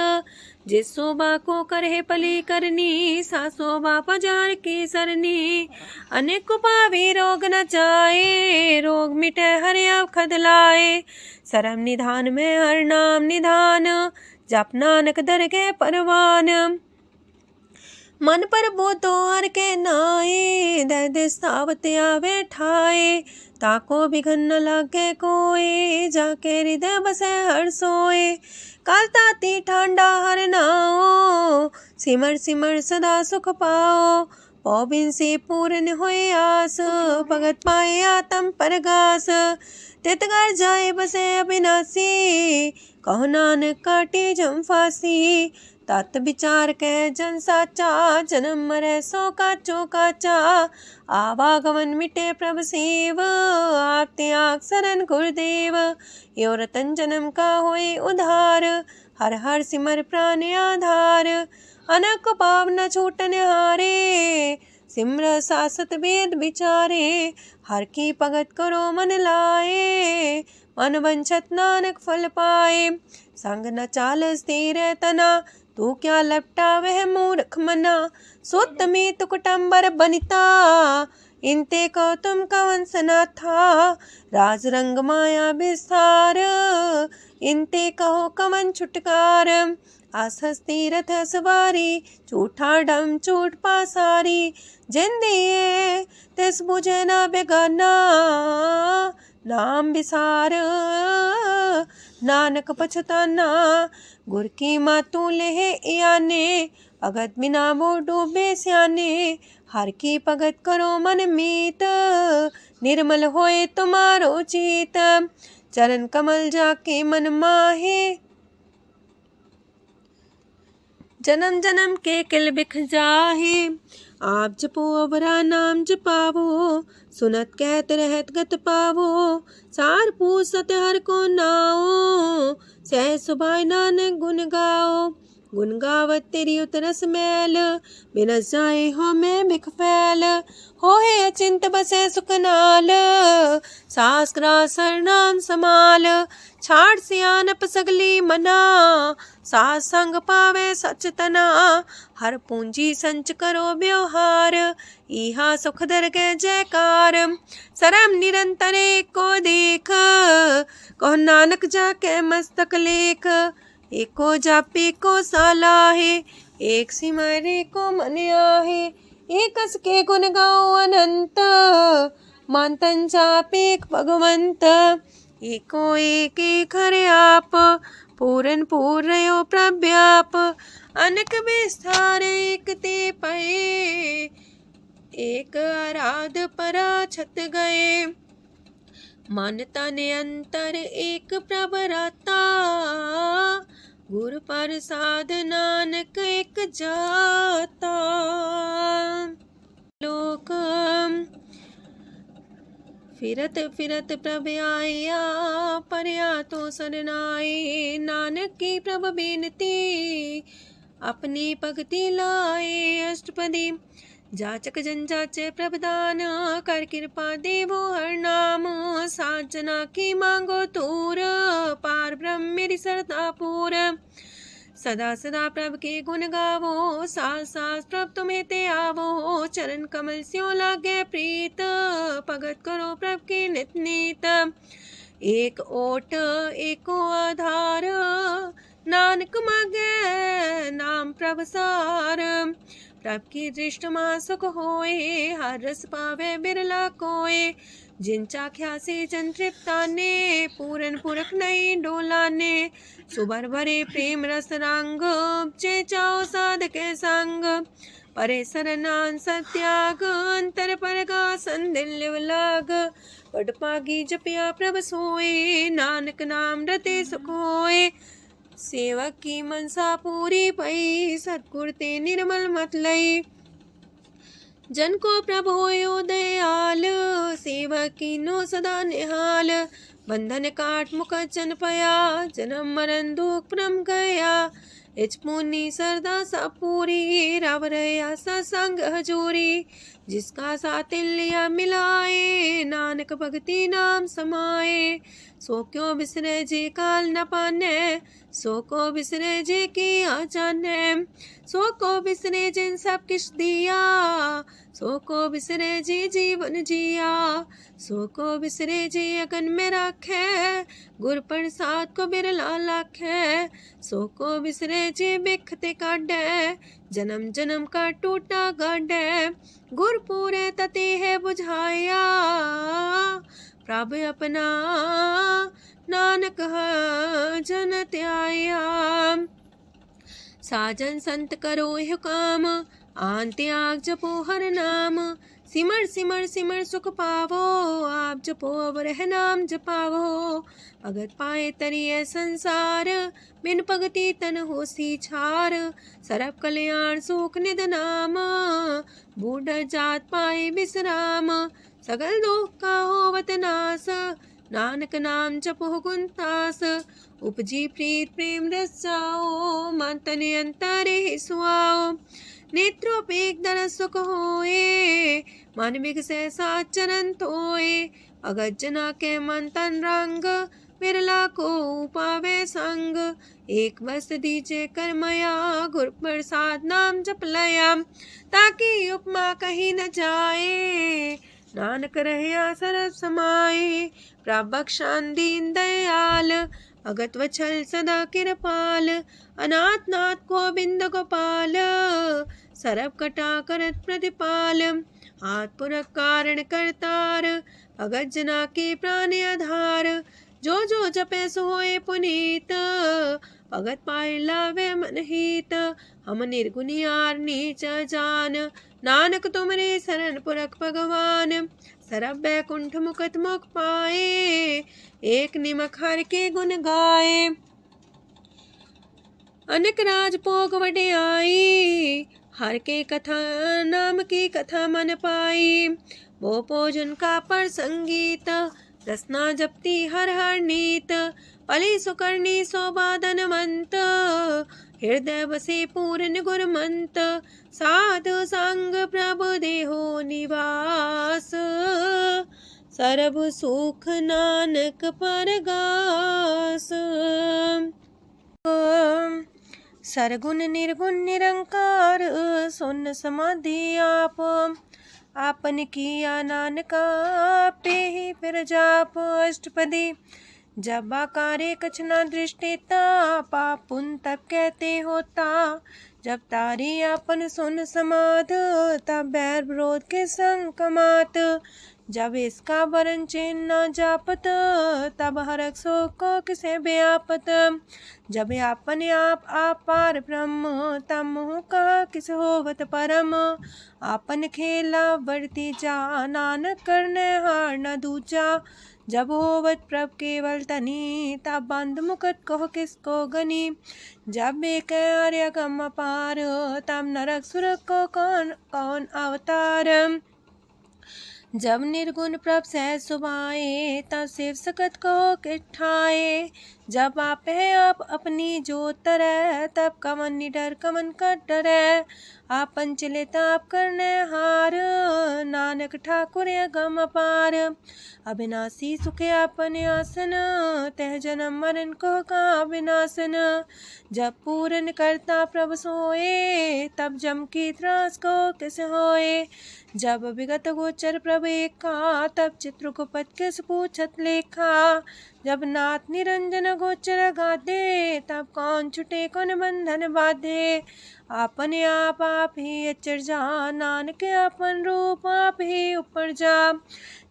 जिस शोभा को करहे पली करनी, सा शोभा पजार की सरनी। अनेक पावी रोग न जाए, रोग मिटे हरि अवखद लाए। सरम निधान में हर नाम निधान, जप नानक दरगह परवान। मन पर बो तो हर के नाए, दर्द सावत आवे ठाए। ताको बिघन न लागे कोय, जाके हृदय बसे हर सोए। काल ताती ठांडा हर नाओ, सिमर सिमर सदा सुख पाओ। पौबिन से पूर्ण होए आस, भगत पाए आत्म परगास। तित घर जाए बसे अविनाशी, कहो नानक काटे जम फांसी। तत् विचार कह जन साचा, जन्म मरै सो काचो काचा। आवागमन मिटे प्रभ सेव, आप त्याग शरण गुरुदेव। यो रतन जन्म का होए उधार, हर हर सिमर प्राण आधार। अनक पाप न छूटन हारे, सिमर सासत वेद विचारे। हर की भगत करो मन लाए, मन वंछत नानक फल पाए। संग न चाल स्थिर तना, तू क्या लपटा वह मूर्ख मना। सुत में तु कुटुम्बर बनिता, इनते को तुम कवन सना था। राज रंग माया विस्तार, इनते कहो कवन छुटकार। आसस तीरथ सवारी, झूठा डम चूट पासारी। जिंदिए तिस बुझे न बेगाना, नाम विसार नानक पछताना। गुर की मातू लेह याने, भगत बिना वो डूबे स्याने। हर की भगत करो मन मीत, निर्मल होए तुम्हारो चित। चरण कमल जाके मन माहे, जन्म जन्म के किल बिख जाहे। आप जपो अवरा नाम जपावो, सुनत कहत रहत गत पावो। सार पूछ सत हर को नाओ, सह सुभाय नानक गुन गाओ। गुन गावत तेरी उतरस मैल, बिनस जाए हो मैं बिख फैल। होए अचिंत बसे सुखनाल, सास ग्रास हर नाम समाल। छाड़ सियानप सगली मना, सास संग पावे सच तना। हर पूंजी संच करो व्यवहार, इहा सुख दर के जयकार। सरम निरंतर एको देख, कहो नानक जाके मस्तक लेख। एको जापे को सालाहे, एक सिमरे को मन आहे। एकस के गुण गाओ अनंत, मानतन जापे भगवंत। एको एक एक हरे आप, पूरन पूर्णयो प्रव्याप। अनक विस्तार एक ते पए, एक आराध परा छत गए। मानता ने अंतर एक प्रभराता, गुर प्रसाद नानक एक जाता। लोक फिरत फिरत प्रभ आया, परया तो सरनाए। नानक की प्रभ बेनती, अपनी भगति लाए। अष्टपदी जाचक जन जाचे प्रभदान, कर कृपा देवो हर नाम। सात जना की मांगो तूर, पार ब्रह्म मेरी सरदा पूर। सदा सदा प्रभ के गुण गावो, सास सास प्रभ तुम्हें ते आवो। चरण कमल स्यों लागे प्रीत, भगत करो प्रभ के नित नीत। एक ओट एको आधार, नानक मांगे नाम प्रभ सार। प्रभ की दृष्ट मां सुख होए, हर रस पावे बिरला कोय। जिन चाख्या से जन तृप्ताने, पूरन पुरख नहीं डोलाने। सुबर भरे प्रेम रस रंग, जे चाओ साध के संग। परे सरनान सत्याग, अंतर परगा संदिल लाग। पट पागी जपिया प्रभ सोए, नानक नाम रते सुख होए। सेवक की मनसा पूरी पई, सतगुर ते निर्मल मत लई। जन को प्रभु होयो दयाल, सेवक की नो सदा निहाल। बंधन काट मुकचन पया, जन्म मरण दुख परम गया। इच पुनि सरदा सा पूरी, रव रया सत्संग हजूरी। जिसका सातिल्य मिलाए, नानक भगति नाम समाए। सो क्यों बिसरे जे काल न पाने, सो को बिसरे जे की आचाने। सो को बिसरे जिन सब किछ दिया, सो को बिसरे जी जीवन जिया। सो को बिसरे जी अगन में राखे, गुर प्रसाद को बिरला लाखे। सो को बिसरे जी बिखते काढ़े, जन्म जन्म का टूटा गाढ़े। गुर पूरे तते है बुझाया, प्रभ अपना नानक जन त्याया। साजन संत करो यह काम आन त्याग जपो हर नाम। सिमर सिमर सिमर सुख पावो आप जपो अब रह नाम जपावो। भगत पाए तरिए संसार बिन भगति तन होसी छार। सरब कल्याण सुख निध नाम बूढ़ जात पाए विश्राम। सगल दुख का होवत नाश नानक नाम जपो गुणतास। उपजी प्रीत प्रेम रस जाओ मन तन अंतरे सुआओ। नेत्रोपेक दर सुख होए मन विगसे सात चरण धोए। अगत जना के मन तन रंग बिरला को पावे संग। एक बस दीजे कर मया गुर प्रसाद नाम जप लया। ताकि उपमा कहीं न जाए नानक रहे सरस समाए। प्रभ बख्शान दीन दयाल अगत वछल सदा कृपाल। अनाथ नाथ गोविंद गोपाल सरब कटा करत प्रतिपाल। हाथ पुरख कारण करतार अगत जना के प्राण आधार। जो जो जपे सो होए पुनीत भगत पाए लावे मन हित। हम निर्गुनियार नीच जान नानक तुमरे शरण पुरख भगवान। सरब बैकुंठ मुकत मुख पाए एक निमक हर के गुण गाए। अनक राज भोग वड्याई हर के कथा नाम की कथा मन पाई। वो भोजन का पर संगीत रसना जपती हर हर नीत। पली सुकर्णी शोभा धनवंत हृदय बसे पूर्ण गुरमंत। साधु संग प्रभु देहो निवास सरब सुख नानक परगास। सरगुण निर्गुण निरंकार सुन समाधि आप। आपन किया नानका पे ही फिर जाप अष्टपदी। जब आकारे कछ न दृष्टिता पाप पुन तब कहते होता। जब तारी आपन सुन समाध तब बैर विरोध के संग कमात। जब इसका वरण चिन्ह न जापत तब हरक शोक को किसे व्यापत। जब आपने आप पार ब्रह्म तब मोह कहा किस होवत परम। आपन खेला वर्ती जा नानक करने हार न दूजा। जब होवत प्रभ केवल तनी तब बंद मुकट कहो किसको गनी। जब एक आर्य गम पार तब नरक सुरक को कौन कौन अवतार। जब निर्गुण प्रभ सहज सुभाए तब शिव सकत को किठाए। जब आप है आप अपनी जो तरह तब कमन निडर कमन का डरे। आपन चले ताप करने हार नानक ठाकुर गम अपार। अविनाशी सुख आपन आसन तह जन्म मरण को का विनाशन। जब पूरन करता प्रभु सोए तब जम की त्रास को किस होए। जब विगत गोचर प्रभु एका तब चित्रकूपत किस पूछत लेखा। जब नाथ निरंजन गोचर गादे तब कौन छुटे कौन बंधन बाधे। आपने आप ही अचर जा नानक आपन रूप आप ही ऊपर जा।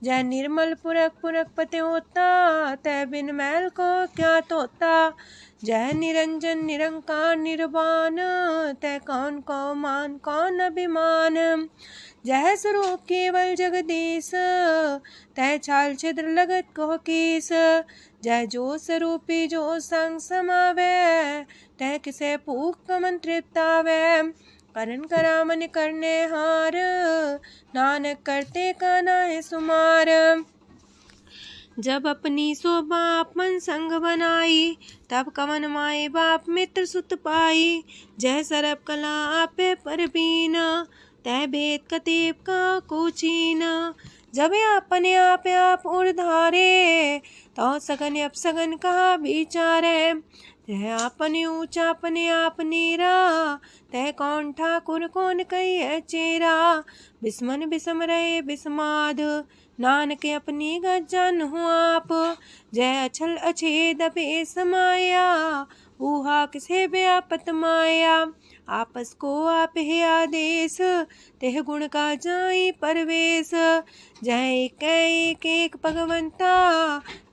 जय निर्मल पुरख पुरख पते होता तय बिन मैल को क्या तोता। जय निरंजन निरंकार निर्वाण तय कौन को मान कौन अभिमान। जय स्वरूप केवल जगदीश तय छाल छिद्र लगत को कीस। जय जो स्वरूपी जो संग समावे तय किसे पूक कमन तृप्तावे। करन करामन करने हार नानक करते का नाहि सुमार। जब अपनी शोभा आपन संग बनाई तब कवन माए बाप मित्र सुत पाई। जय सरब कला आपे परबीन तय भेद कतीब का कोचीन। जब अपने आप उड़धारे तो सगन अपसगन कहा विचारे। तय अपने ऊंचा अपने आप नीरा तय कौन ठाकुर कौन कही चेरा। बिस्मन बिसम रहे बिस्माद नानक अपनी गजन हो आप। जय अछल अछेद पे समाया ऊहा किसे व्यापत माया। आपस को आप है आदेश, तेह गुण का जाई परवेश। जह एक एक भगवंता,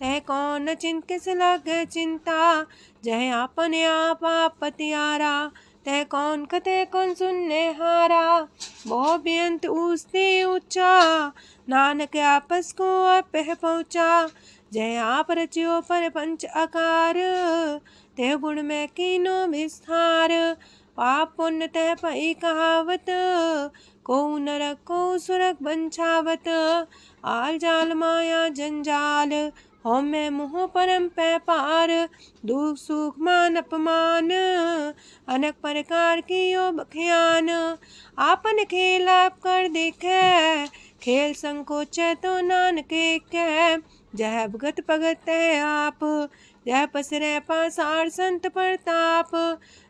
तह कौन चिंत लागे चिंता। जह आपने आप पतियारा, तह कौन कते कौन सुनने हारा। बहु बेअंत उसने ऊंचा, नानक आपस को आप पहुँचा। जय आप रचियो पर पंच आकार, तह गुण में कीनो विस्तार। पाप पुण्य तह पई कहावत, को नरक को सुरग बंछावत। आल जाल माया जंजाल, हो मैं मुँह परम पै पार। दुख सुख मान अपमान, अनेक प्रकार की यो बखियान। आपन खेल आप कर देखे, खेल संकोच तो नानक कह। जह भगत भगत है आप, जह पसरे पासार संत प्रताप।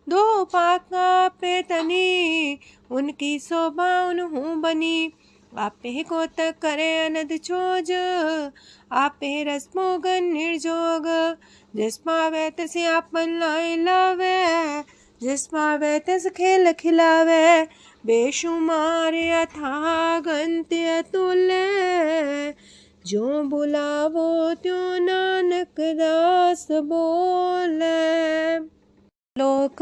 दो पाका पे तनी, उनकी शोभा उन्हू बनी। आपे को तक करे अनद छोज, आपे रस मोगन निर्जोग। जिस पावे तस आपन लाई लावे, जिस पावे तस खेल खिलावे। बेशुमार अथाह गंत अतुल्य, जो बुलावो त्यों नानक दास बोले। लोक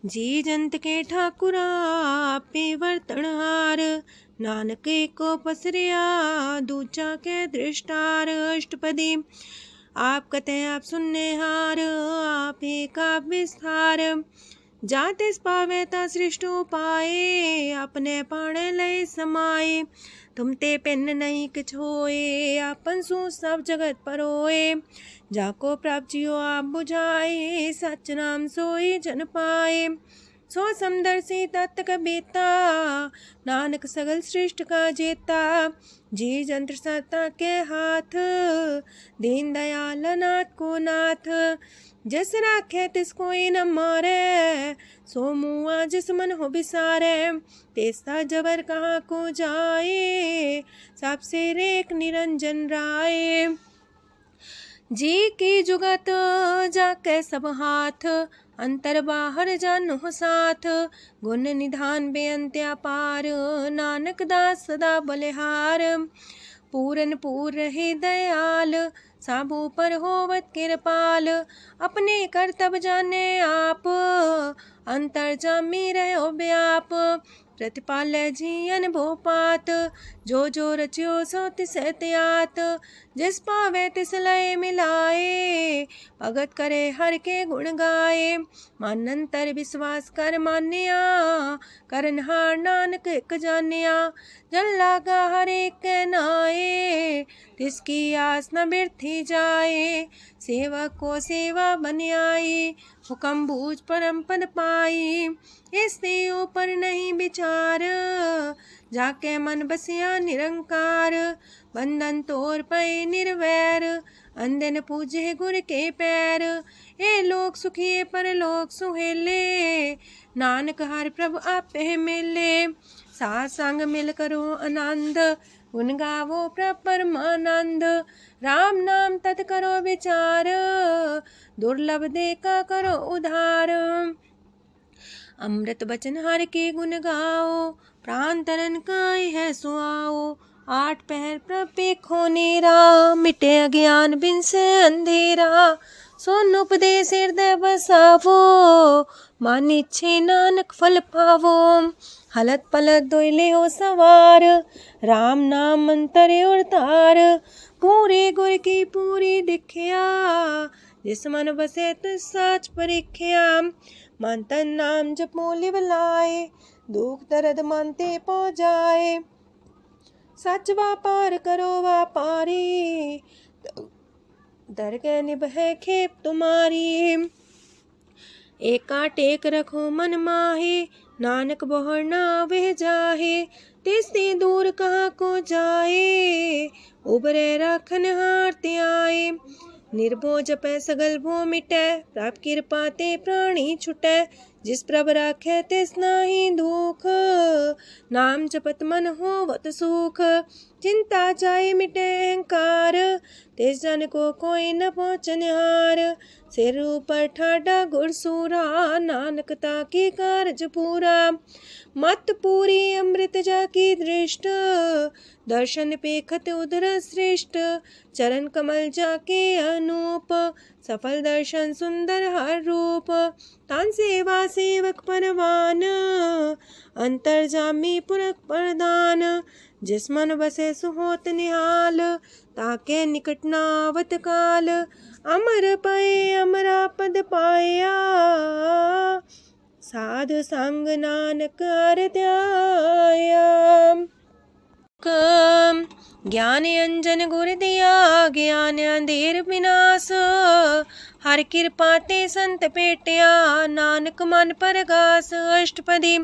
जी जंत के ठाकुरा, आपे वर्तनहार। नानक को पसरिया, दूजा के दृष्टार। अष्टपदी आप कते आप सुनने हार, आप एक आप विस्तार। जाते पावे ता सृष्टो पाए, अपने पाणे लय समाए। तुम ते पिन नहीं किछ होए, आपन सु सब जगत परोए। जाको प्राप्त जियो आप बुझाए, सच नाम सोई जन पाए। सो समदर्शी तत्क बेता, नानक सगल सृष्ट का जेता। जी जंत्र सत्ता के हाथ, दीन दयाल नाथ को नाथ। जिस राखे तिस कोई न मारे, सो मुआ जिस मन हो बिसारे। तेसा जबर कहाँ को जाए, सबसे रेख निरंजन राय। जी की जुगत जाके सब हाथ, अंतर बाहर जानो साथ। गुण निधान बेअंत अपार, नानक दास सदा बलिहार। पूरन पूर रहे दयाल, साबू पर होवत कृपाल। अपने कर्तव्य जाने आप, अंतर जामी रहो व्याप। प्रतिपाल्य जीयन भोपात, जो जो रचियो सो तिस त्यात। जिस पावे तिस लय मिलाए, भगत करे हर के गुण गाए। मानंतर विश्वास कर मान्या, करनहार नानक एक जानिया। जन लागा हर एक नाए, तिसकी आस न बिरथी जाए। सेवक को सेवा बन आई, हुक्म बूझ परम पद पाई। इससे ऊपर नहीं विचार, जाके मन बसिया निरंकार। बंधन तोड़ पे निर्वैर, अंधन पूजे गुर के पैर। ए लोक सुखिए पर लोक सुहेले, नानक हर प्रभु आपे मिले। साथ संग मिल करो आनंद, गुण गावो प्रभु परमानंद। राम नाम तत् करो विचार, दुर्लभ देखा करो उधार। अमृत बचन हर के गुण गाओ, प्राण तरन काई है सुआओ। आठ पहर प्रभ पेखो नेरा, मिटे अज्ञान बिन से अंधेरा। सोन उपदेश हृदय बसावो, मान इच्छे नानक फल पावो। हलत पलत दोइले हो सवार, राम नाम मंतरे उड़तार। पूरे गुर की पूरी दिखिया, जिस मन बसे तिस साच परिख्या। मन तन नाम जपो लिव लाए, दुख दर्द मानते पो जाए। सच व्यापार करो व्यापारी, दरगह निभे खेप तुम्हारी। एका टेक रखो मन माहे, नानक बहुर ना वह जाहे। तिससे दूर कहाँ को जाए, उबरे राखन हार ते आए। निर्भो जपै सगल भो मिटै, प्रभ कृपा ते प्राणी छुटै। जिस प्रभ राखै तिस नाहि दुख, नाम जपत मन होवत सुख। चिंता जाय मिटै अहंकार, तिस जन को कोई न पहुँचनिहार। सिर ऊपर ठाडा गुरसूरा, नानक ताकी कारज पूरा। मत पूरी अमृत जाकी दृष्ट, दर्शन पेखत उदर श्रेष्ठ। चरण कमल जाके अनूप, सफल दर्शन सुंदर हर रूप। तान सेवा सेवक परवान, अंतर जामी पुरख प्रधान। जिस मन बसे सुहोत निहाल, ताके निकट नावत काल। अमर पाए अमरा पद पाया, साध संग नानक हर ध्याया। ज्ञान अंजन गुर दिया, ज्ञान अंधेर विनाश। हर कृपा ते संत पेटिया, नानक मन परगास। अष्टपदी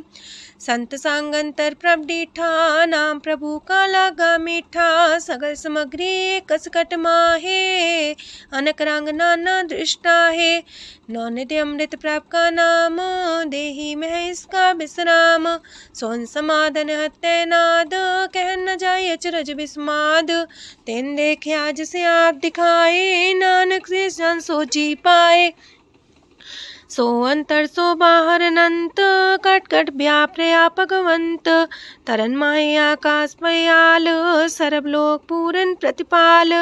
संत संग अंतर प्रभ डीठा, नाम प्रभु का लागा मीठा। सगल सामग्री कसकट माहे, अनक रंग नाना दृष्टा है। नौ निधि अमृत प्रभ का नाम, देही में है इसका विश्राम। सोन समाधन हत्ते नाद, कह न जाए अचरज विस्माद। तेन देखे आज से आप दिखाए, नानक से जन सो जी पाए। सो अंतर सो बाहर अनंत, कट कट व्याप रहा भगवंत। तरन माहे आकाश पयाल, सरब लोक पूरन प्रतिपाल।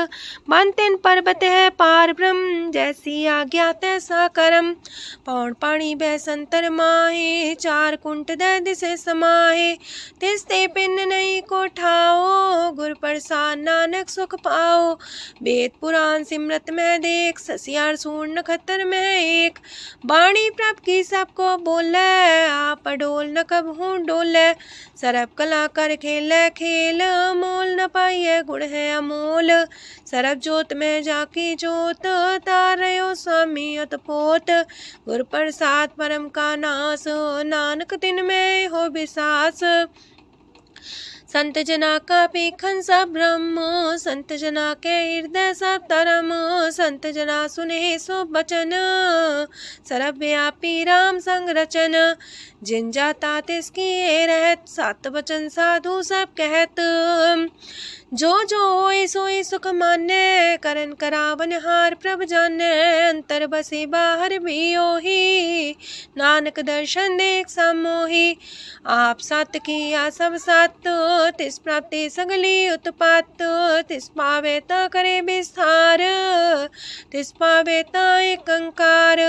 बनतेन पर्वत है पार ब्रह्म, जैसी आज्ञा तैसा करम। पौड़ पाणी बैसंतर माहे, चार कुंट दै दिसे समाहे। तिसते पिन नहीं को ठाओ, गुर प्रसाद नानक सुख पाओ। वेद पुराण सिमरत में देख, ससियार सूर नखत्तर में एक। वाणी प्रभ की सबको बोले, आप डोल न कबहू डोले। सरब कला कर खेले खेल, मोल न पाइए गुण है अमोल। सरब जोत में जाकी जोत, तारयो स्वामी अतपोत। गुर प्रसाद परम का नास, नानक दिन में हो विसास। संत जना का पेखन सब ब्रह्म, संत जना के हृदय सब धर्म। संत जना सुने सो बचन, सरब व्यापी राम संग रचन। जिन जाता तिसकी रहत, सात वचन साधु सब कहत। जो जो होए सोए सुख माने, करन करावन हार प्रभ जाने। अंतर बसे बाहर भी ओही, नानक दर्शन देख समोही। आप सत किया सब सत, तिस प्राप्ति सगली उत्पात। तिस पावे ता करे विस्तार, तिस पावे ता एक अंकार।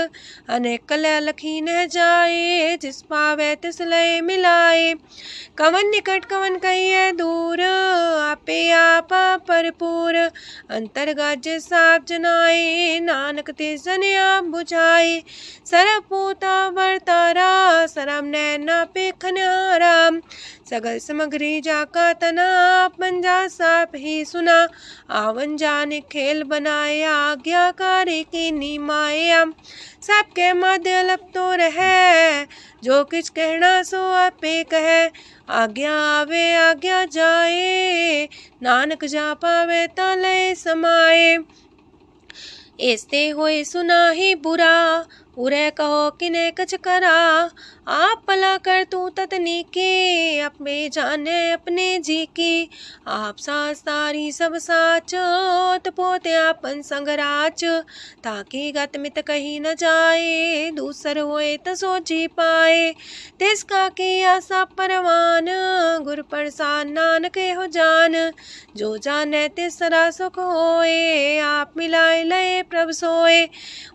अनेक कला लखी न जाए, जिस पावे तिस लय मिलाए। कवन निकट कवन कहिए दूर, आपे आपा भरपूर। अंतर गाज साप जनाए, नानक तिस जन आप बुझाए। सरब पूता वर्तारा, सरब नैना पेखन हारा। सगल सामग्री जाका तना, आप मंजा साप ही सुना। आवन जाने खेल बनाया, आज्ञाकारी की निमाया। सबके मध्य लब तो रहे, जो किछ कहना सो आपे कहे। आज्ञा आवे आज्ञा जाए, नानक जा पावे ता लय समाए। ऐसे होए सुना ही बुरा, उरे कहो किने कछ करा। आप भला कर तू ततनी के, अपने जाने अपने जी की। आप सास तारी सब साच, पोते आपन संगराच। ताकि गत मित कही न जाए, दूसर होए त सो जी पाए। तिसका किया सब परवान, गुर प्रसाद नानक हो जान। जो जाने तिसरा सुख होए, आप मिलाए लय प्रभ सोए।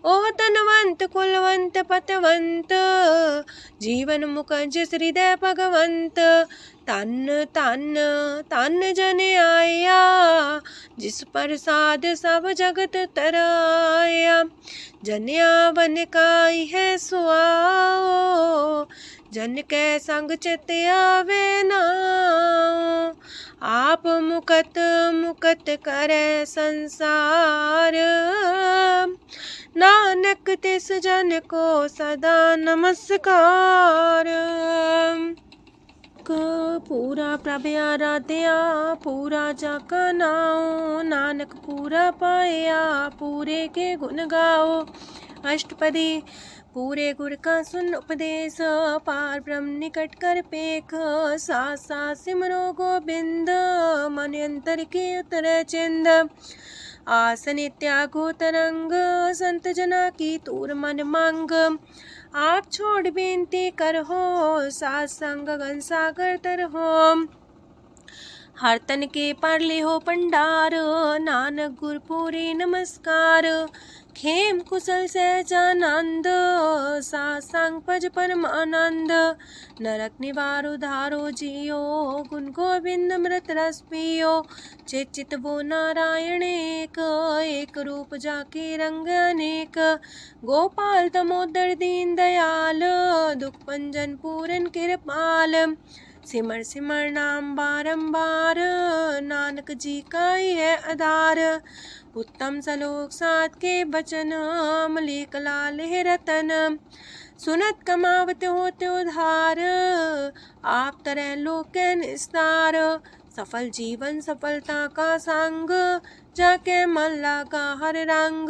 ओह तनवंत कुलवंत पतवंत, जीवन मुकज हृदय भगवंत। तन तन तन जन आया, जिस प्रसाद सब जगत तराया। जन्या बन काई है सुआओ, जन के संग चित आवे नाओ। आप मुकत मुकत करे संसार, नानक तिस जन को सदा नमस्कार। पूरा प्रभ आराध्या, पूरा जाका नाओ। नानक पूरा पाया, पूरे के गुण गाओ। अष्टपदी पूरे गुर का सुन उपदेश, पार ब्रह्म निकट कर पेख। साथ साथ सिमरो गोबिंद, मन अंतर के उतरे चिंद। आसन त्यागो तरंग, संत जना की तूर मन मांग। आप छोड़ बेनती करहो, सात संग गगन सागर तरहो। हर तन के पर ले हो पंडार, नानक गुरपुरी नमस्कार। खेम कुशल सहजानंद, सासंग पज परमानंद। नरक निवार उधारो जियो, गुण गोविंद मृत रस पियो। चित वो नारायण एक रूप जाके रंग अनेक। गोपाल दामोदर दीन दयाल, दुख भंजन पूरन कृपाल। सिमर सिमर नाम बारंबार, नानक जी का ही है आधार। उत्तम सलोक साध के बचन, मलिक लाल है रतन। सुनत कमावत होते उधार, आप तरह लोक निस्तार। सफल जीवन सफलता का संग, जाके मन लगा हर रंग।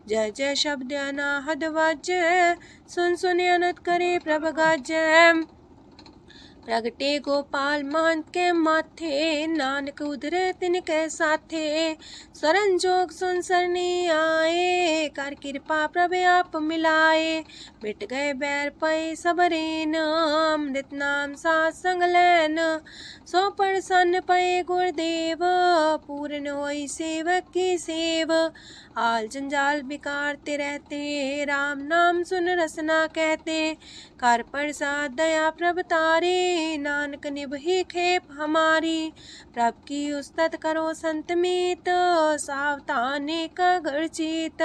जय जय शब्द अनाहद वज्य, सुन सुन अनत करे प्रभ गजय। प्रगटे गोपाल महंत के माथे, नानक उधरे तिनके साथे। स्वरन जोग सुन सरनी आए, कर कृपा प्रभ आप मिलाए। मिट गए बैर पै सबरेन, अमृत नाम साथ संग लैन। सो प्रसन्न पै गुरुदेव, पूर्ण होई सेवक की सेव। आल जंजाल बिकारते रहते, राम नाम सुन रसना कहते। कर प्रसाद दया प्रभ तारे, नानक निभही खेप हमारी। प्रभ की उस्तत करो संत मीत, सावधानी का घर चीत।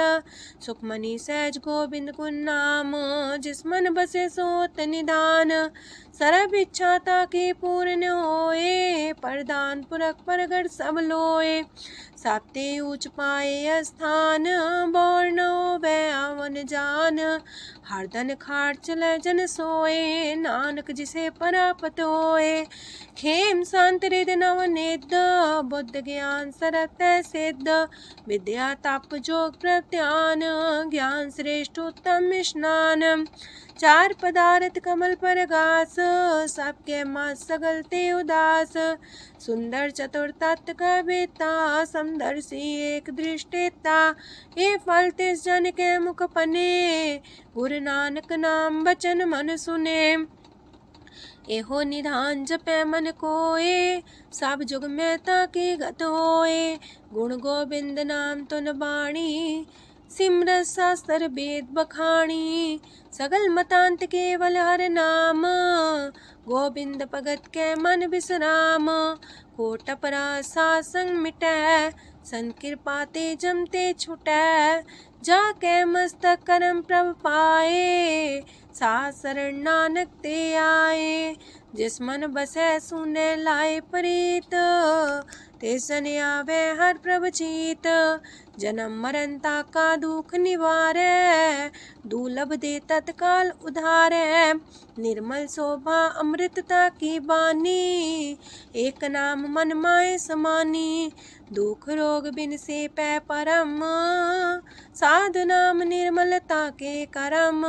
सुखमनी सहज गोविंद गुण नाम, जिस मन बसे सोत निदान। सर्व इच्छा ताकि पूर्ण होए, प्रदान पुरख परगट सब लोए। साते ऊंच पाए स्थान, बोर न होवे आवन जान। हर धन खाट चले जन सोए, नानक जिसे प्राप्त होए। खेम शांत हृदय नवनिध, बुद्ध ज्ञान सरत सिद्ध। विद्या तप जोग प्रत्यान, ज्ञान श्रेष्ठ उत्तम स्नान। चार पदार्थ कमल पर घास, सबके मास सगलते उदास। सुंदर चतुर तत्व का बेता, समदर्शी एक दृष्टिता। ये फल तिस जन के मुख पने, गुरु नानक नाम बचन मन सुने। एहो निधान जपै मन कोए, सब जुग में ताकी गत होए। गुण गोविंद नाम तुन बाणी, सिमरत शास्त्र वेद बखाणी। सगल मतांत केवल हर नाम, गोविंद भगत के मन विश्राम। कोट अपराध सात संग मिटै, संत कृपा ते जमते छुटै। जाके मस्तक करम प्रभ पाए, साथ शरण नानक ते आए। जिस मन बसै सुने लाए प्रीत, ते सन आवे हर प्रभ चीत। जन्म मरण ताका दुख निवारै, दुर्लभ दे तत्काल उधारै। निर्मल शोभा अमृतता की बानी, एक नाम मन माए समानी। दुख रोग बिन से पै परम, साधु नाम निर्मलता के करम।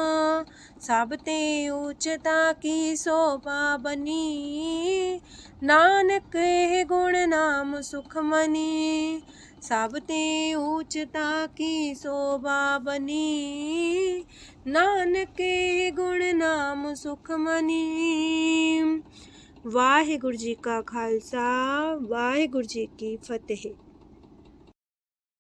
सब ते उच्चता की शोभा बनी, नानक है गुण नाम सुखमनी। सब ते उच्चता की शोभा बनी, नानक है गुण नाम सुखमनी। वाहिगुरु जी का खालसा, वाहिगुरु जी की फतेह।